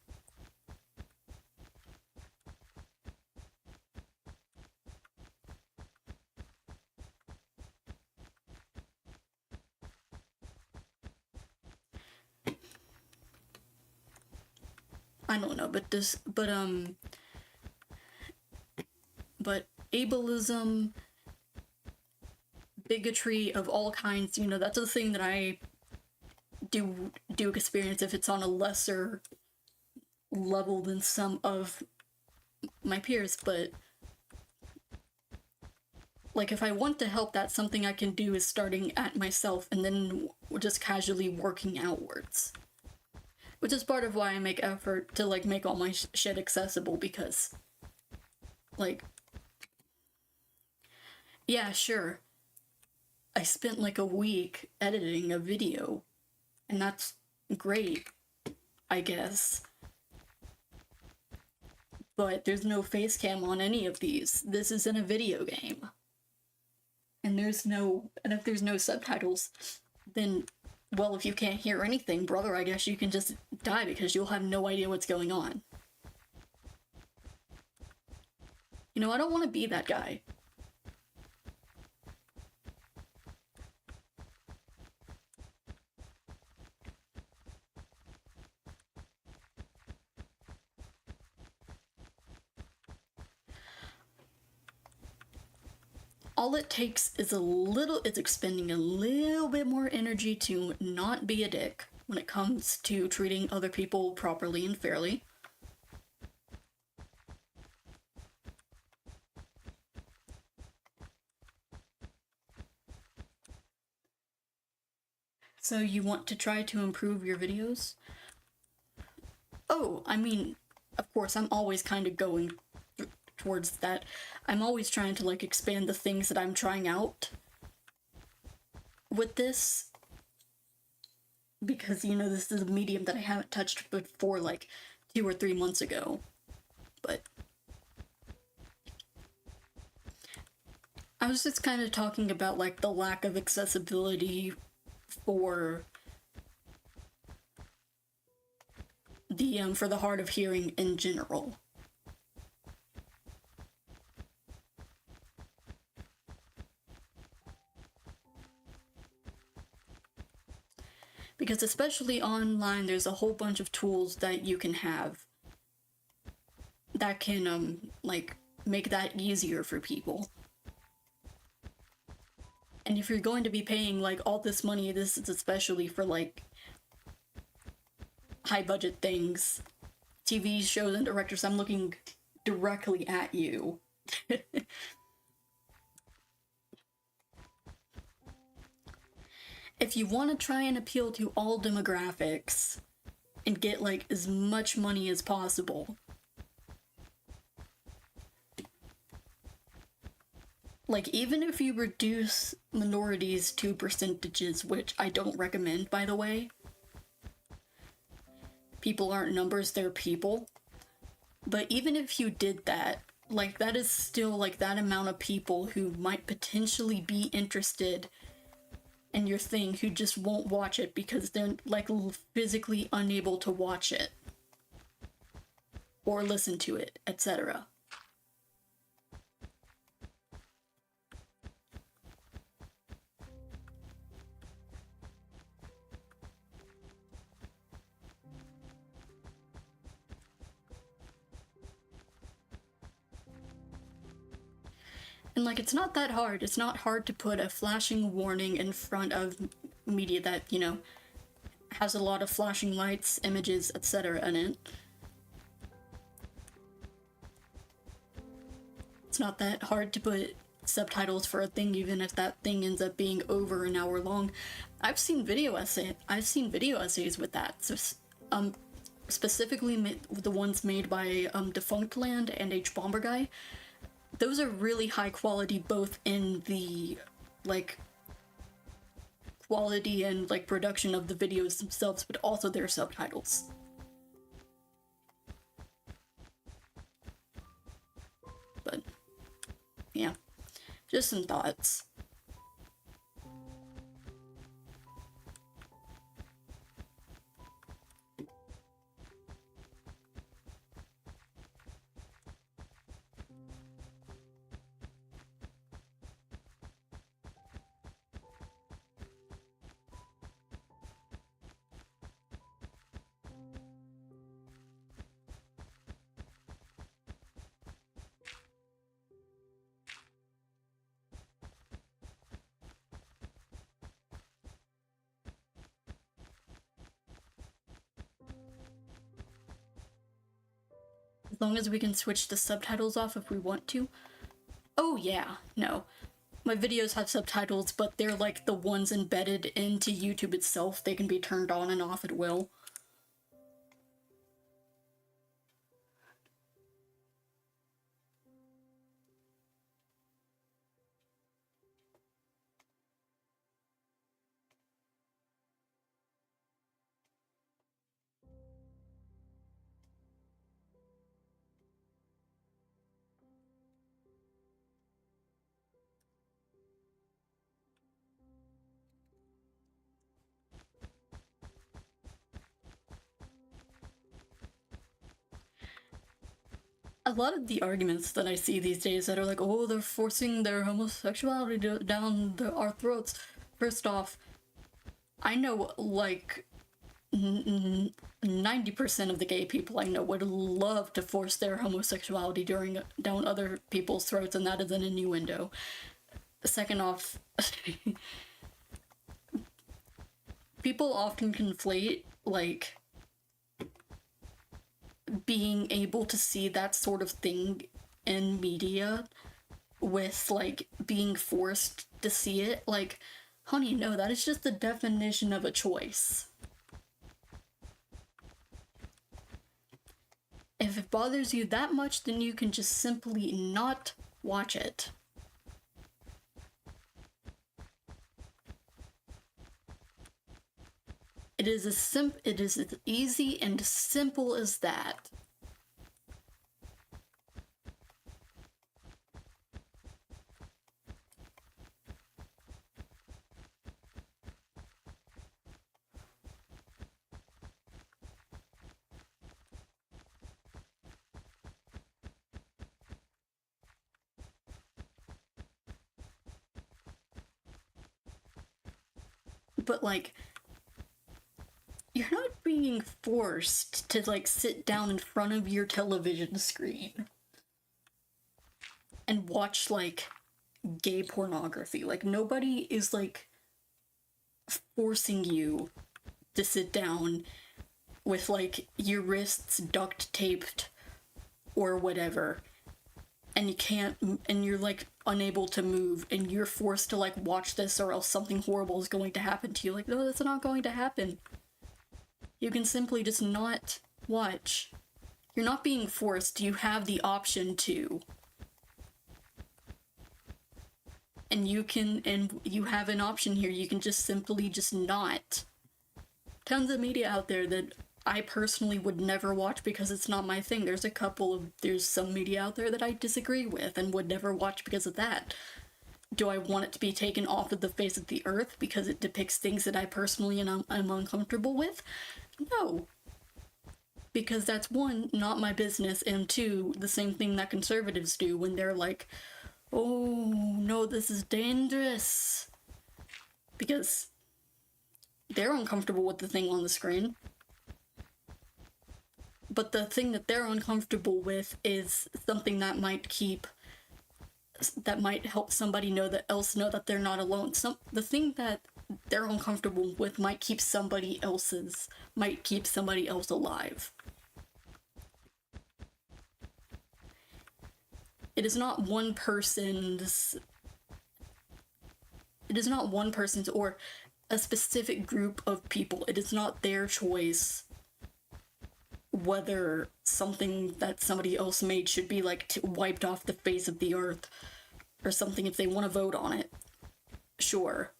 I don't know, but ableism, bigotry of all kinds, you know, that's a thing that I do experience if it's on a lesser level than some of my peers, but like, if I want to help, that's something I can do, is starting at myself and then just casually working outwards. Which is part of why I make effort to, like, make all my shit accessible, because, like, yeah, sure, I spent, like, a week editing a video, and that's great, I guess. But there's no face cam on any of these. This isn't a video game. And if there's no subtitles, then, well, if you can't hear anything, brother, I guess you can just die, because you'll have no idea what's going on. You know, I don't want to be that guy. All it takes is it's expending a little bit more energy to not be a dick when it comes to treating other people properly and fairly. So you want to try to improve your videos? Oh, I mean, of course, I'm always kind of going towards that. I'm always trying to, like, expand the things that I'm trying out with this, because, you know, this is a medium that I haven't touched before, like, 2 or 3 months ago. But I was just kind of talking about, like, the lack of accessibility for the hard of hearing in general. Because especially online, there's a whole bunch of tools that you can have that can, like, make that easier for people. And if you're going to be paying, like, all this money, this is especially for, like, high-budget things. TV shows and directors, I'm looking directly at you. If you want to try and appeal to all demographics and get, like, as much money as possible, like, even if you reduce minorities to percentages, which I don't recommend, by the way. People aren't numbers, they're people. But even if you did that, like, that is still, like, that amount of people who might potentially be interested in your thing, who just won't watch it because they're, like, physically unable to watch it or listen to it, etc. And, like, it's not that hard. It's not hard to put a flashing warning in front of media that, you know, has a lot of flashing lights, images, etc. in it. It's not that hard to put subtitles for a thing, even if that thing ends up being over an hour long. I've seen video essays with that. So, specifically the ones made by Defunct Land and H Bomber Guy. Those are really high quality, both in the, like, quality and, like, production of the videos themselves, but also their subtitles. But, yeah, just some thoughts. As long as we can switch the subtitles off if we want to. Oh yeah, no. My videos have subtitles, but they're, like, the ones embedded into YouTube itself. They can be turned on and off at will. A lot of the arguments that I see these days that are like, oh, they're forcing their homosexuality down our throats. First off, I know like 90% of the gay people I know would love to force their homosexuality down other people's throats, and that is an innuendo. Second off, people often conflate like being able to see that sort of thing in media with like being forced to see it. Like, honey, no, that is just the definition of a choice. If it bothers you that much, then you can just simply not watch it. It is as easy and simple as that. But like, you're not being forced to like sit down in front of your television screen and watch like gay pornography. Like, nobody is like forcing you to sit down with like your wrists duct taped or whatever, and you can't, and you're like unable to move, and you're forced to like watch this or else something horrible is going to happen to you. Like, no, that's not going to happen. You can simply just not watch. You're not being forced, you have the option to. And you have an option here. You can just simply just not. Tons of media out there that I personally would never watch because it's not my thing. There's some media out there that I disagree with and would never watch because of that. Do I want it to be taken off of the face of the earth because it depicts things that I personally am uncomfortable with? No. Because that's one, not my business, and two, the same thing that conservatives do when they're like, oh no, this is dangerous. Because they're uncomfortable with the thing on the screen. But the thing that they're uncomfortable with is something that might help somebody know that they're not alone. The thing that they're uncomfortable with might keep somebody else alive. It is not one person's or a specific group of people. It is not their choice whether something that somebody else made should be like wiped off the face of the earth or something. If they want to vote on it, sure.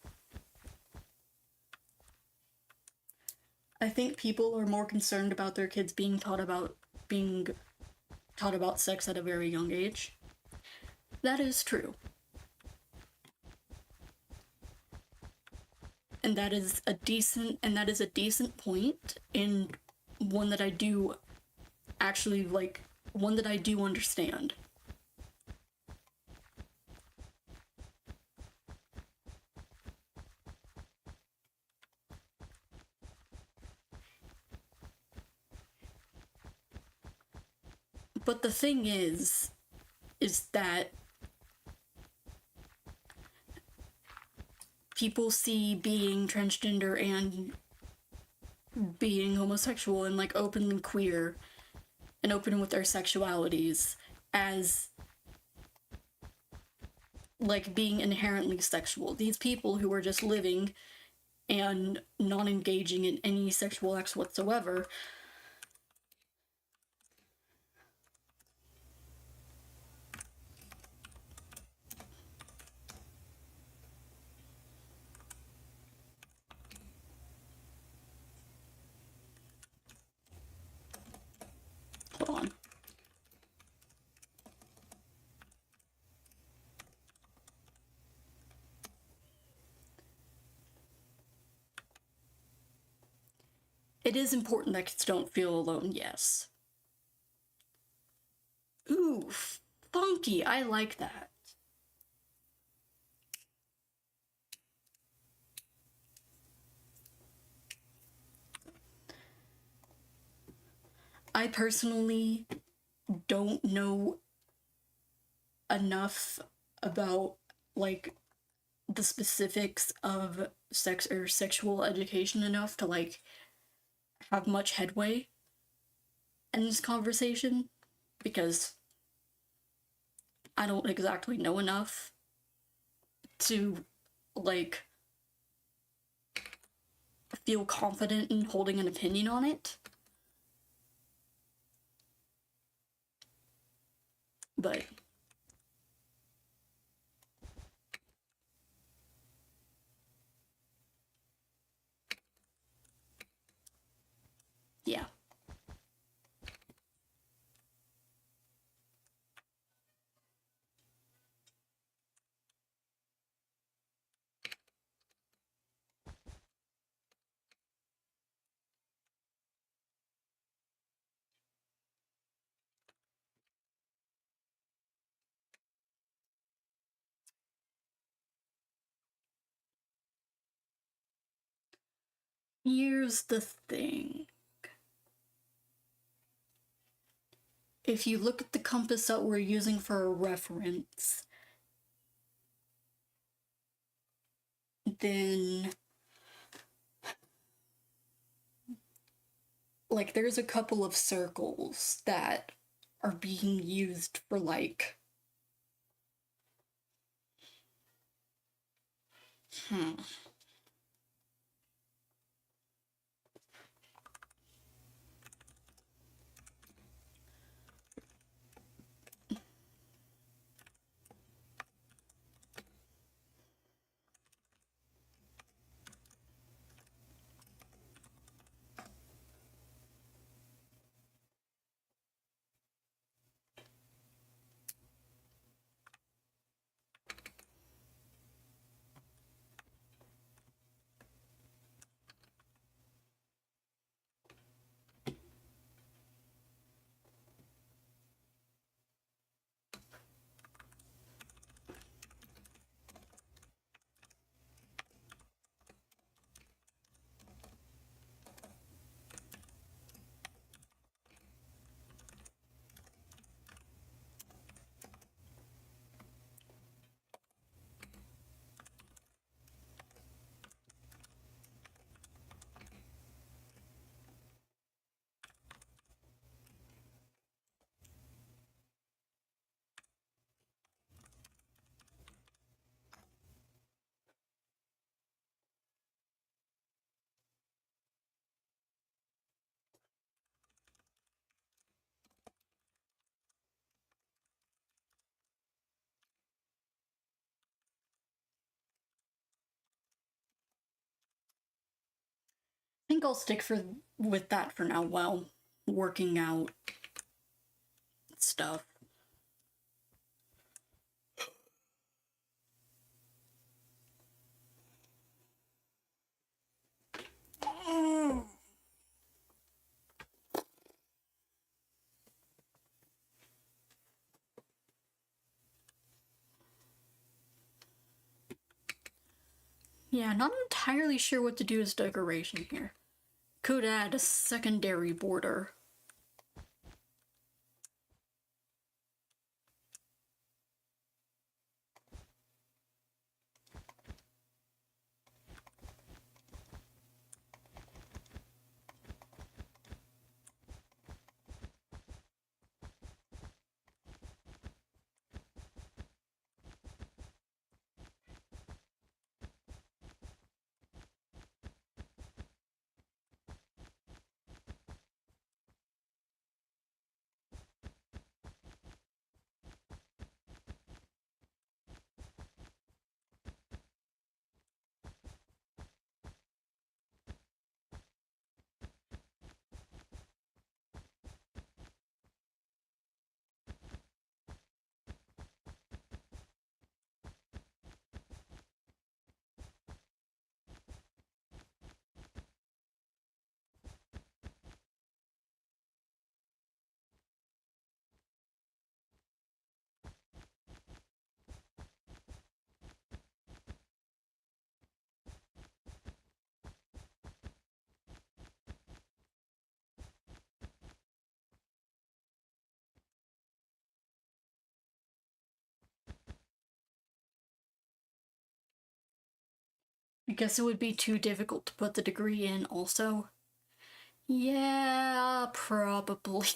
I think people are more concerned about their kids being taught about sex at a very young age. That is true. And that is a decent point, and one that I do actually like, one that I do understand. But the thing is that people see being transgender and being homosexual and like openly queer and open with their sexualities as like being inherently sexual. These people who are just living and not engaging in any sexual acts whatsoever hold on. It is important that kids don't feel alone, yes. Ooh, funky. I like that. I personally don't know enough about like the specifics of sex or sexual education enough to like have much headway in this conversation because I don't exactly know enough to like feel confident in holding an opinion on it. But yeah. Here's the thing. If you look at the compass that we're using for a reference, then like there's a couple of circles that are being used for like hmm. I think I'll stick for with that for now while working out stuff. Yeah, not entirely sure what to do as decoration here. Could add a secondary border. guess it would be too difficult to put the degree in also. Yeah, probably.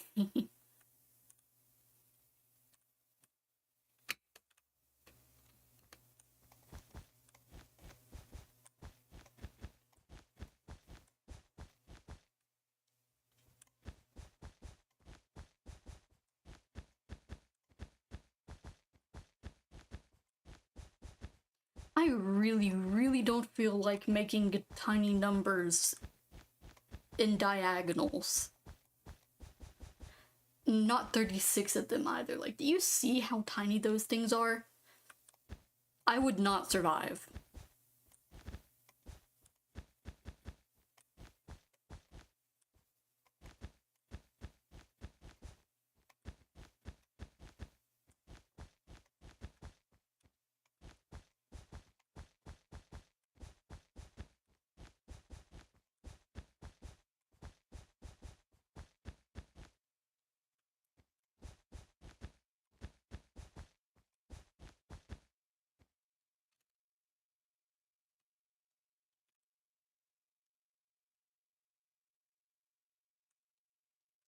I really, really don't feel like making tiny numbers in diagonals. Not 36 of them either. Like, do you see how tiny those things are? I would not survive.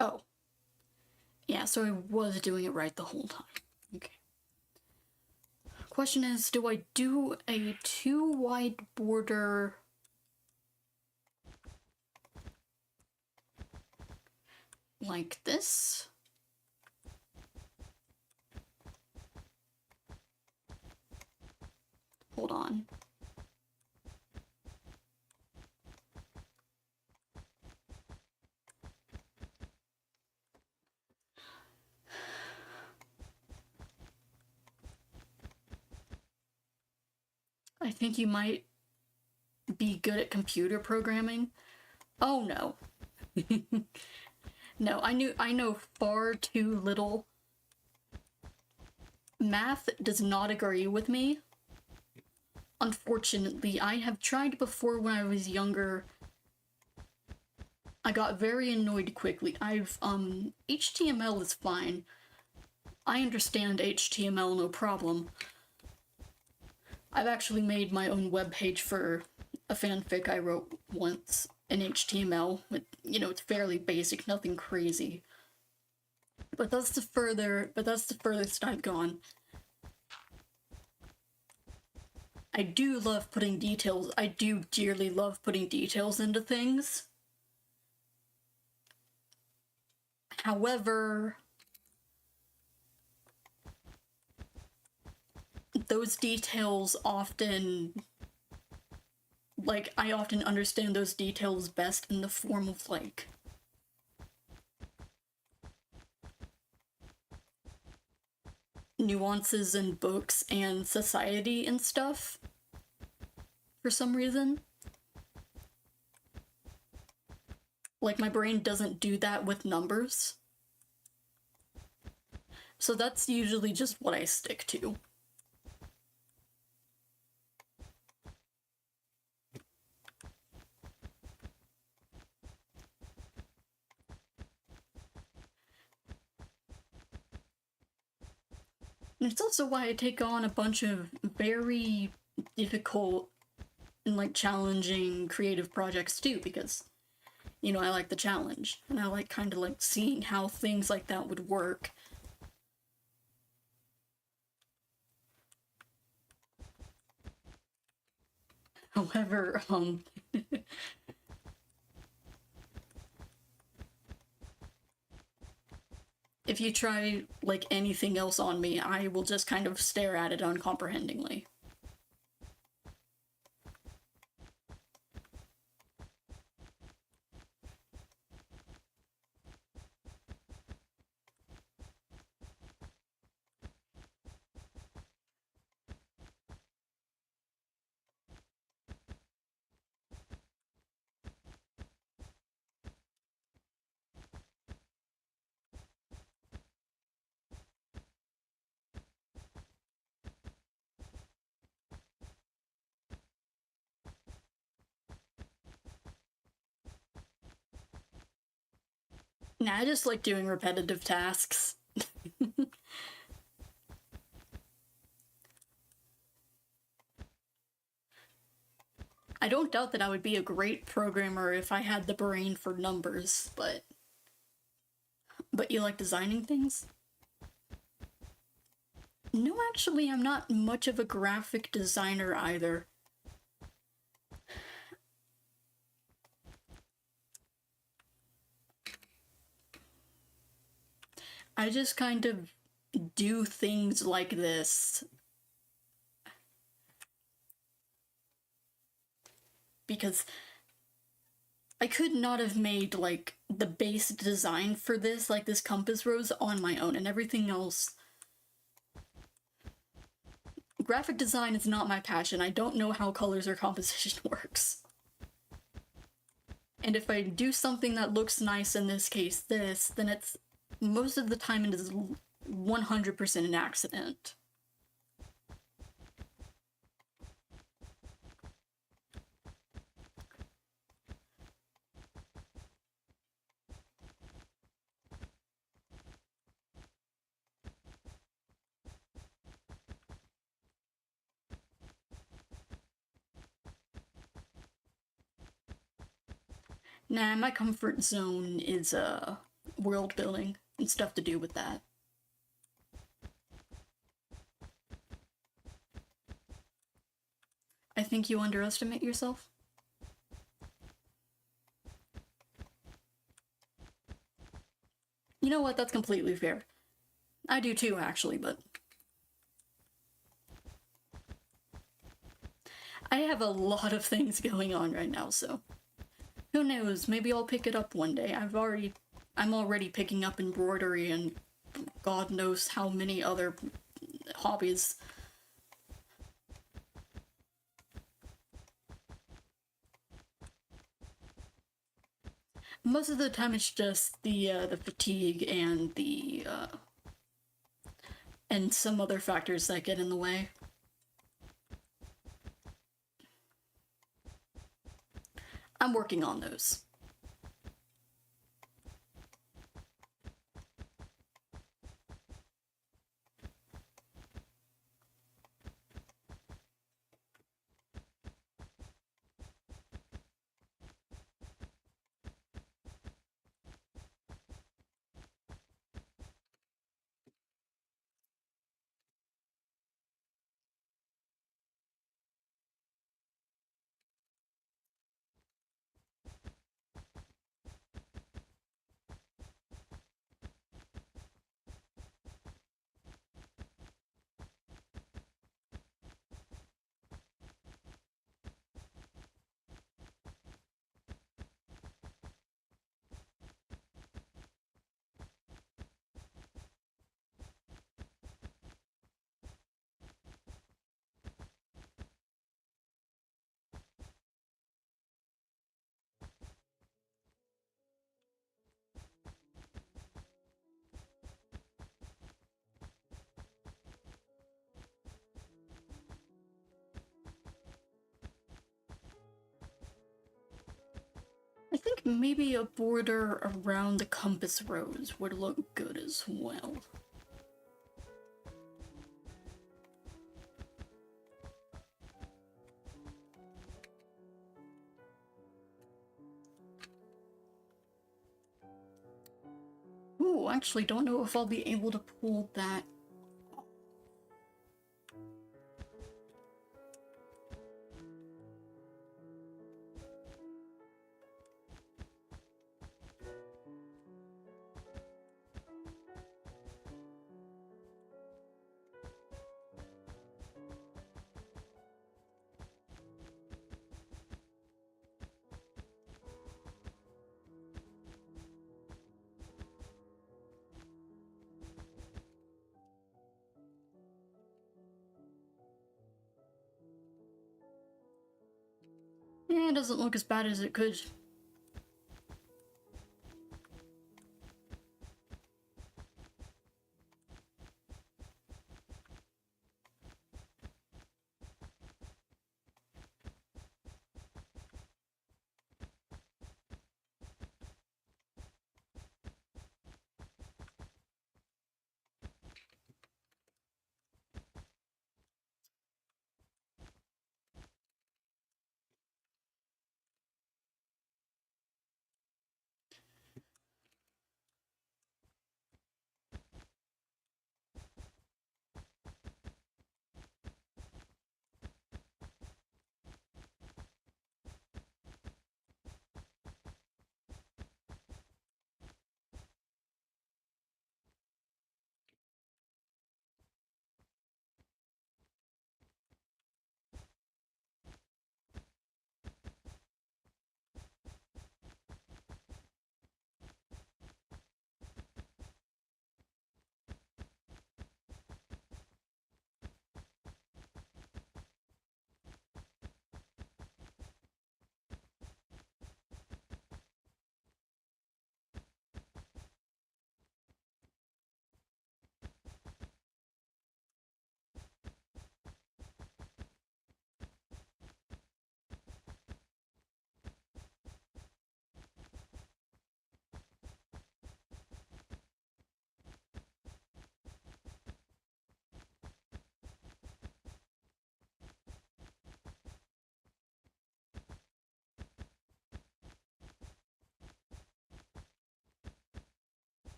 Oh. Yeah, so I was doing it right the whole time. Okay. Question is, do I do a too wide border like this? Hold on. I think you might be good at computer programming. Oh no. No, I know far too little. Math does not agree with me. Unfortunately, I have tried before when I was younger. I got very annoyed quickly. HTML is fine. I understand HTML no problem. I've actually made my own webpage for a fanfic I wrote once in HTML. It's fairly basic, nothing crazy. But that's the furthest I've gone. I do love putting details. I do dearly love putting details into things. However, those details often, I often understand those details best in the form of, nuances in books and society and stuff, for some reason. Like, my brain doesn't do that with numbers. So that's usually just what I stick to. And it's also why I take on a bunch of very difficult and, challenging creative projects too, because, I like the challenge. And I like kind of seeing how things like that would work. However, if you try, anything else on me, I will just kind of stare at it uncomprehendingly. Nah, I just like doing repetitive tasks. I don't doubt that I would be a great programmer if I had the brain for numbers, but you like designing things? No, actually, I'm not much of a graphic designer either. I just kind of do things like this because I could not have made like the base design for this, like this compass rose, on my own, and everything else. Graphic design is not my passion. I don't know how colors or composition works. And if I do something that looks nice, in this case this, then it's most of the time it is 100% an accident. Nah, my comfort zone is world building and stuff to do with that. I think you underestimate yourself. You know what? That's completely fair. I do too, actually, but I have a lot of things going on right now, so who knows? Maybe I'll pick it up one day. I'm already picking up embroidery and God knows how many other hobbies. Most of the time, it's just the fatigue and some other factors that get in the way. I'm working on those. I think maybe a border around the compass rose would look good as well. Ooh, actually don't know if I'll be able to pull that. It doesn't look as bad as it could.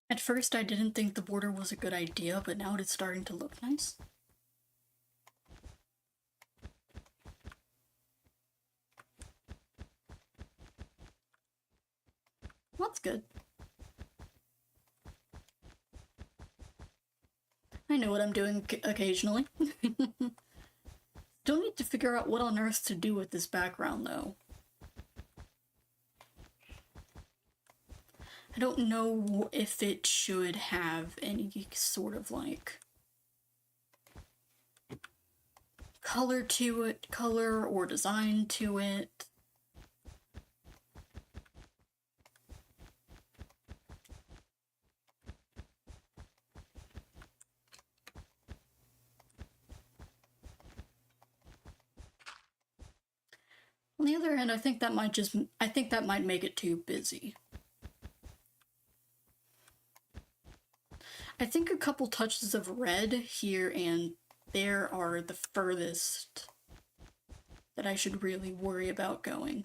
At first I didn't think the border was a good idea, but now it's starting to look nice. Well, that's good. I know what I'm doing occasionally. Still need to figure out what on earth to do with this background, though. I don't know if it should have any sort of, like, color to it, color or design to it. On the other hand, I think that might make it too busy. I think a couple touches of red here and there are the furthest that I should really worry about going.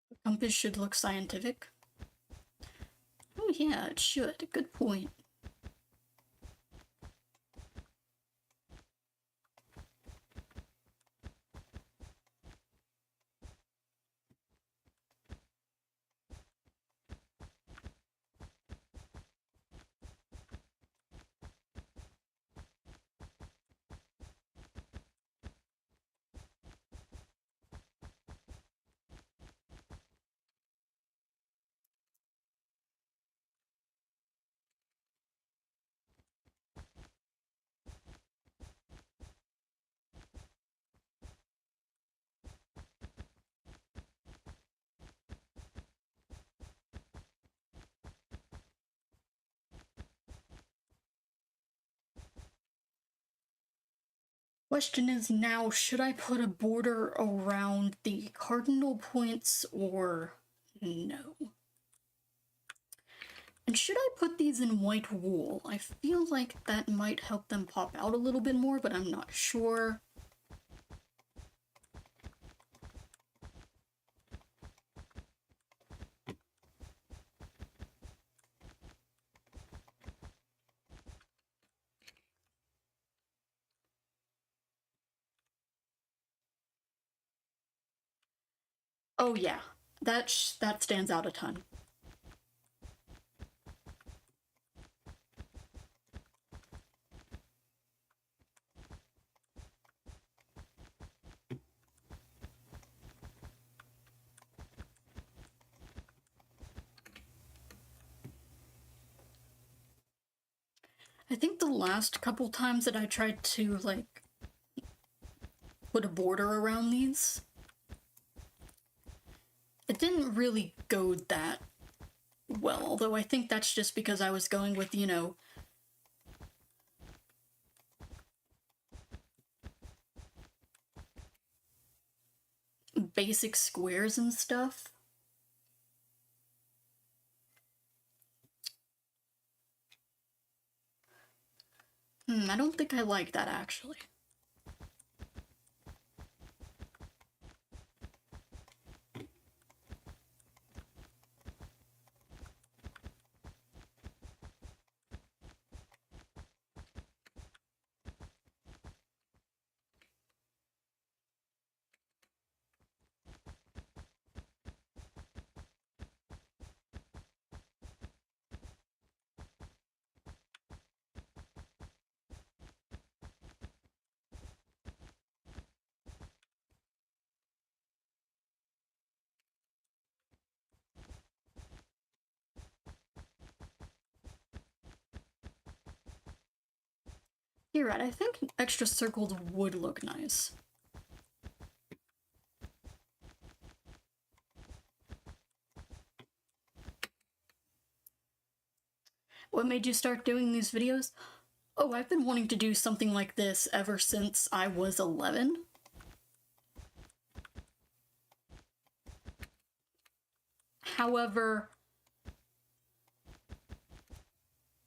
The compass should look scientific. Oh yeah, it should. Good point. Question is now, should I put a border around the cardinal points or no? And should I put these in white wool? I feel like that might help them pop out a little bit more, but I'm not sure. Oh yeah, that stands out a ton. I think the last couple times that I tried to, like, put a border around these, it didn't really go that well, although I think that's just because I was going with, you know, basic squares and stuff. I don't think I like that, actually. You're right, I think extra circles would look nice. What made you start doing these videos? Oh, I've been wanting to do something like this ever since I was 11. However,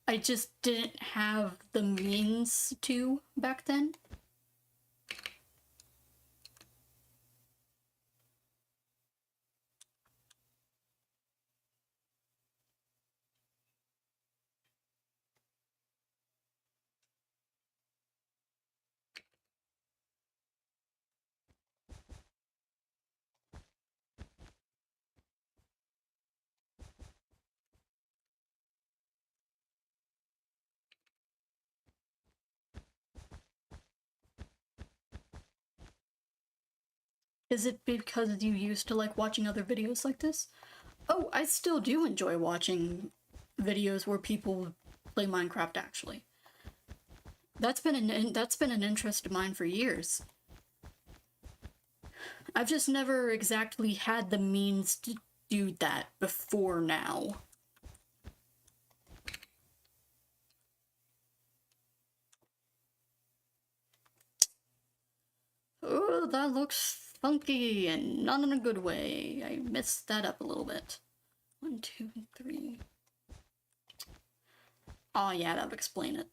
I just didn't have the means to back then. Is it because you used to like watching other videos like this? Oh, I still do enjoy watching videos where people play Minecraft, actually. That's been an interest of mine for years. I've just never exactly had the means to do that before now. Oh, that looks funky and not in a good way. I messed that up a little bit. 1, 2, 3. Oh yeah, that would explain it.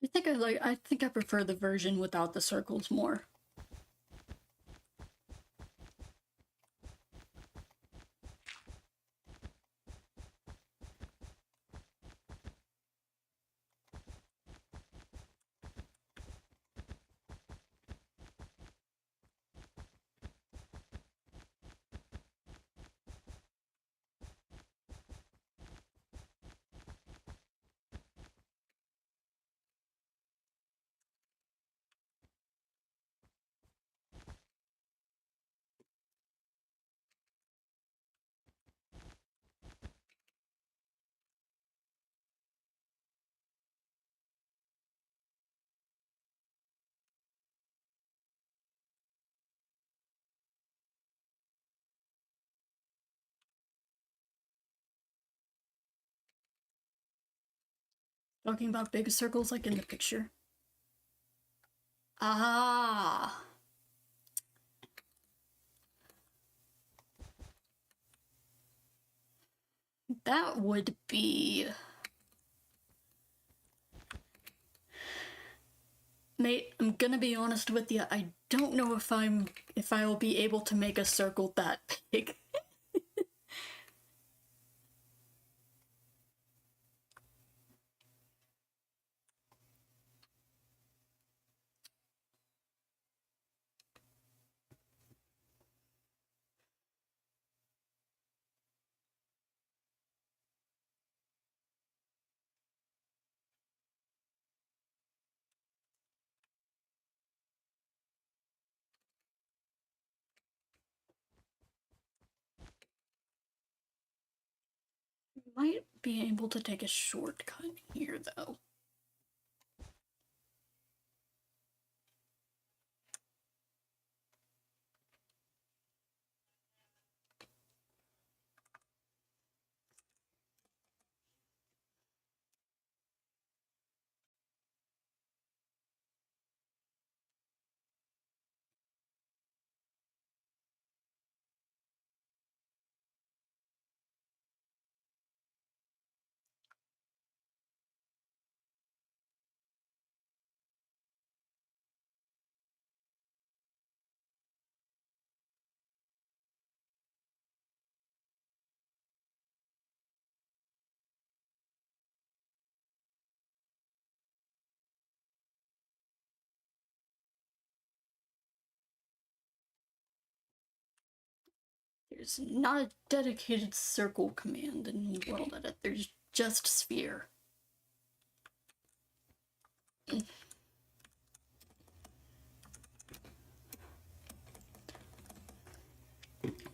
I think I prefer the version without the circles more. Talking about big circles like in the picture. Ah! That would be Mate, I'm gonna be honest with you. I don't know if I will be able to make a circle that big. Might be able to take a shortcut here, though. There's not a dedicated circle command in World Edit. There's just sphere.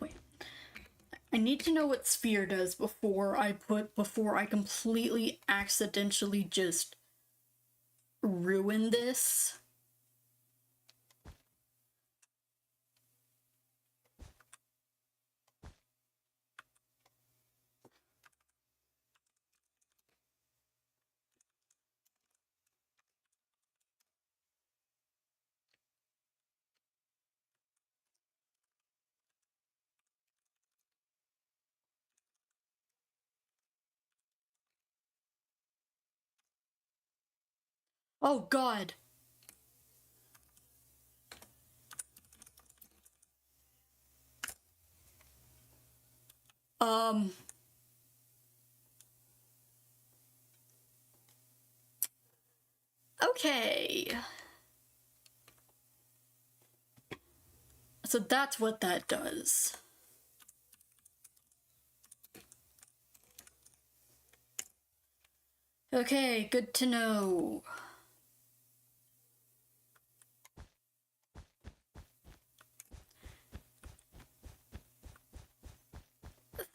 Wait. I need to know what sphere does before I completely accidentally just ruin this. Oh god. Um. Okay. So that's what that does. Okay, good to know.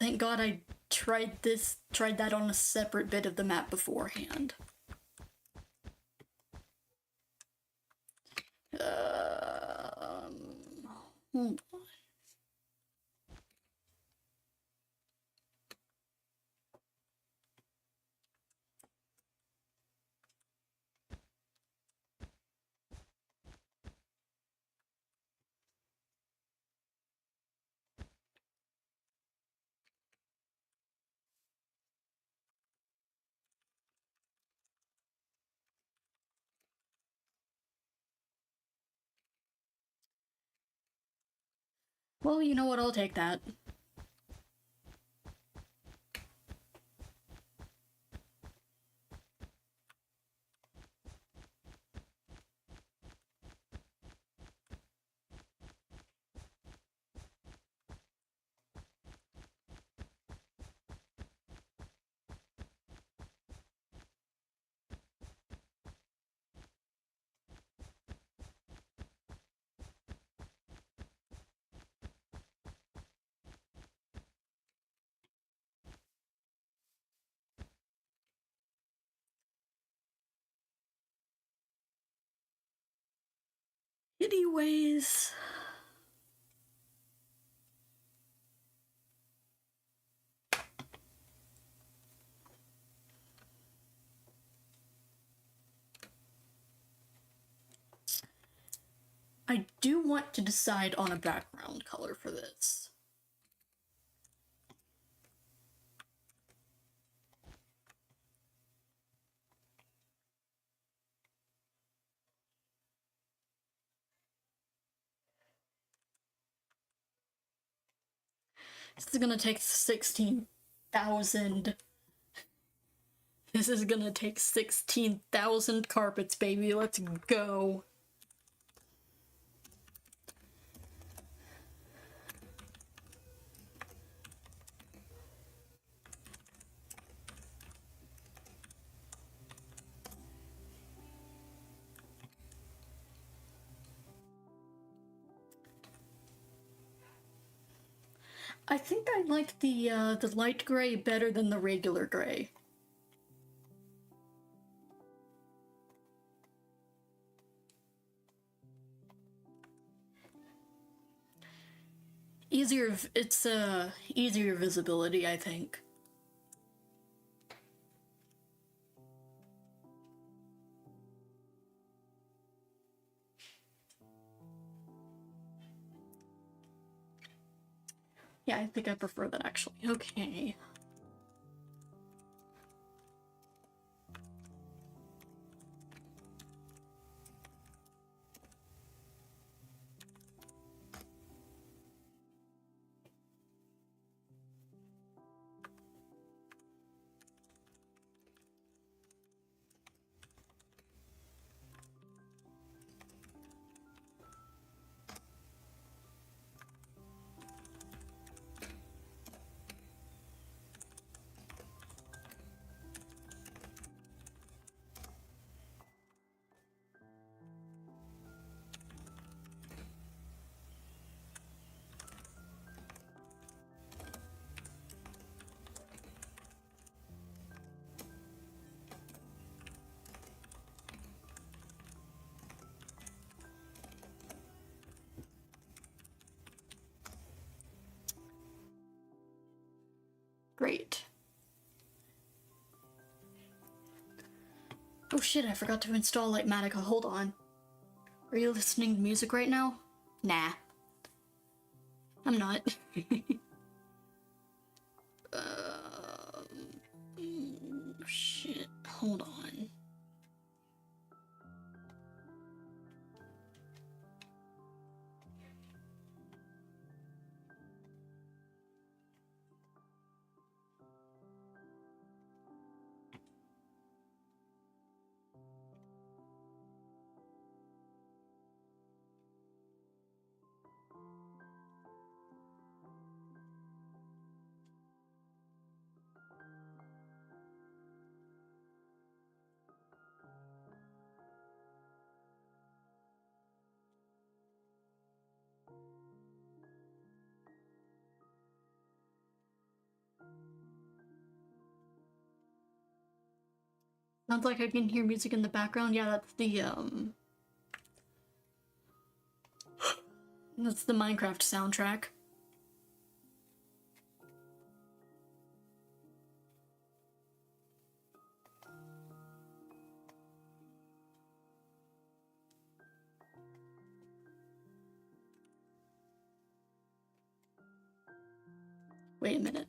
Thank God I tried that on a separate bit of the map beforehand. Hold on. Well, you know what? I'll take that. Anyways. I do want to decide on a background color for this. This is gonna take 16,000. This is gonna take 16,000 carpets, baby. Let's go. I think I like the light gray better than the regular gray. Easier, it's easier visibility, I think. Yeah, I think I prefer that actually. Okay. Great. Oh shit, I forgot to install Lightmatica. Hold on. Are you listening to music right now? Nah. I'm not. Shit. Hold on. Sounds like I can hear music in the background. Yeah, that's the Minecraft soundtrack. Wait a minute.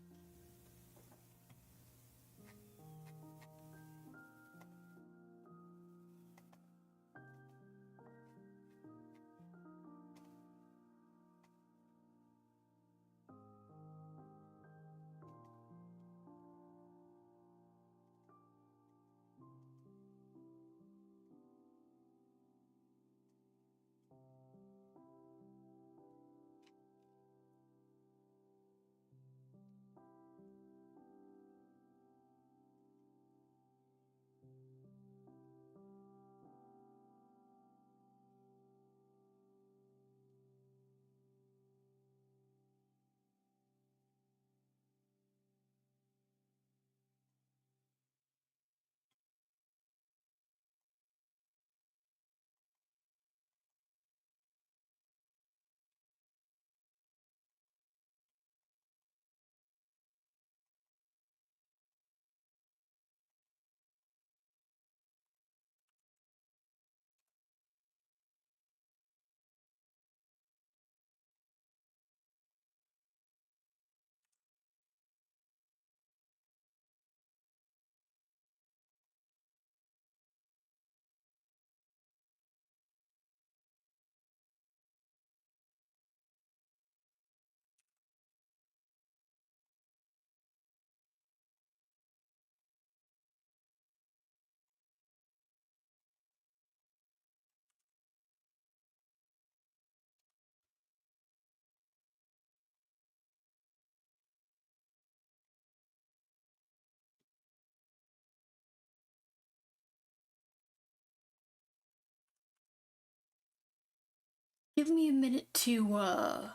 Give me a minute to, I'm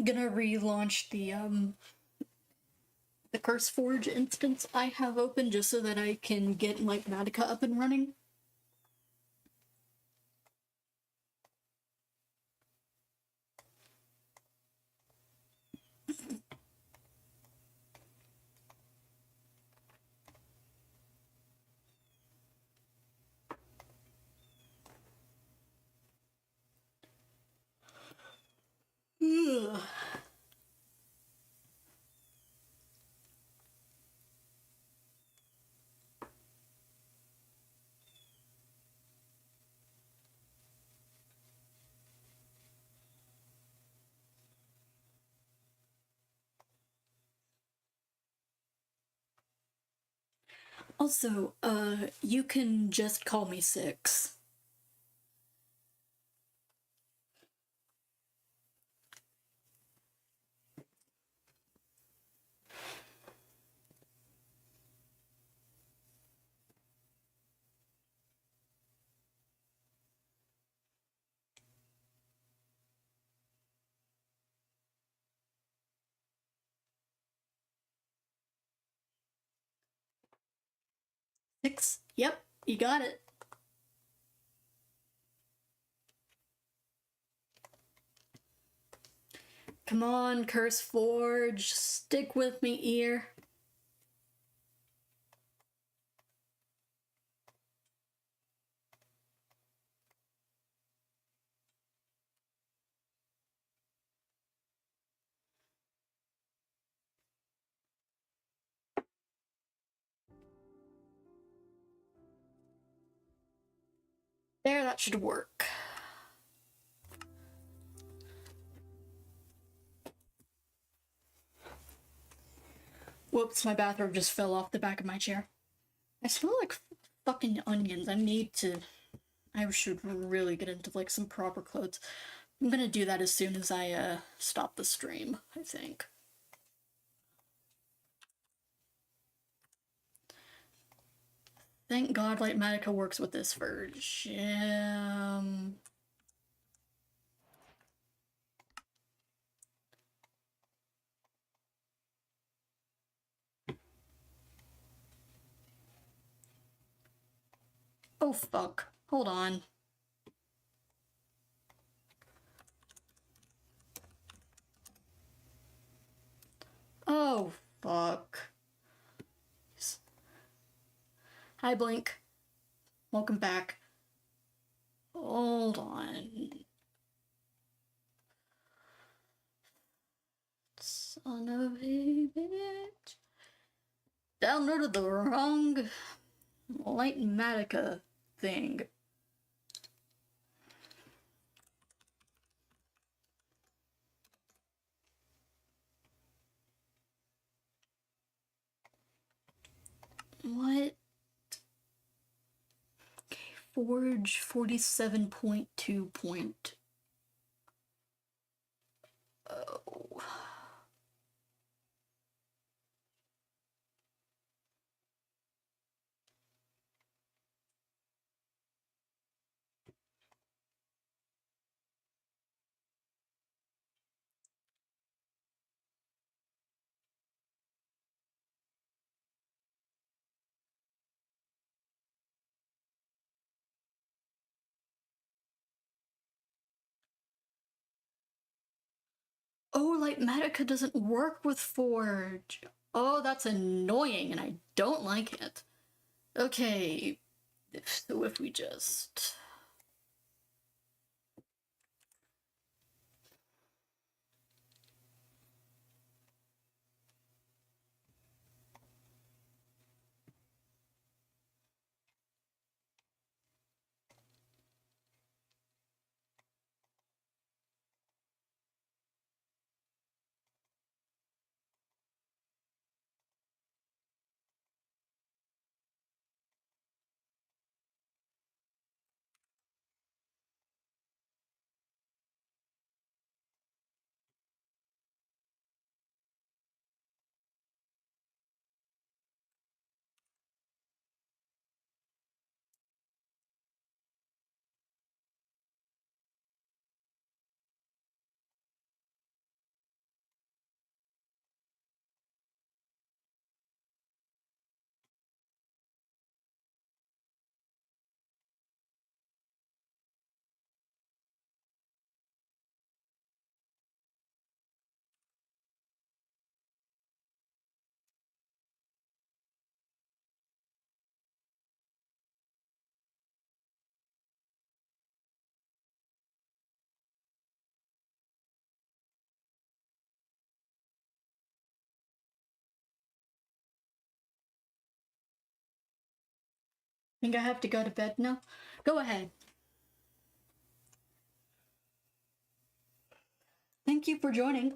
gonna relaunch the CurseForge instance I have open just so that I can get Litematica up and running. Ugh. Also, you can just call me Six. Six? Yep, you got it. Come on, CurseForge, stick with me here. There, that should work. Whoops, my bathrobe just fell off the back of my chair. I smell like fucking onions. I should really get into like some proper clothes. I'm gonna do that as soon as I stop the stream, I think. Thank God Litematica works with this version. Oh fuck. Hold on. Oh fuck. Hi Blink. Welcome back. Hold on. Son of a bitch. Downloaded the wrong Litematica thing. What? Okay, Forge 47.2 point. Oh. Oh, Litematica doesn't work with Forge. Oh, that's annoying, and I don't like it. Okay, so if we just... Think I have to go to bed now? Go ahead. Thank you for joining.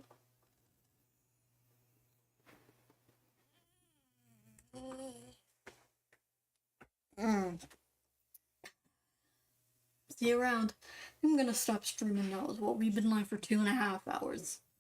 See you around. I'm gonna stop streaming now as well. We've been live for 2.5 hours.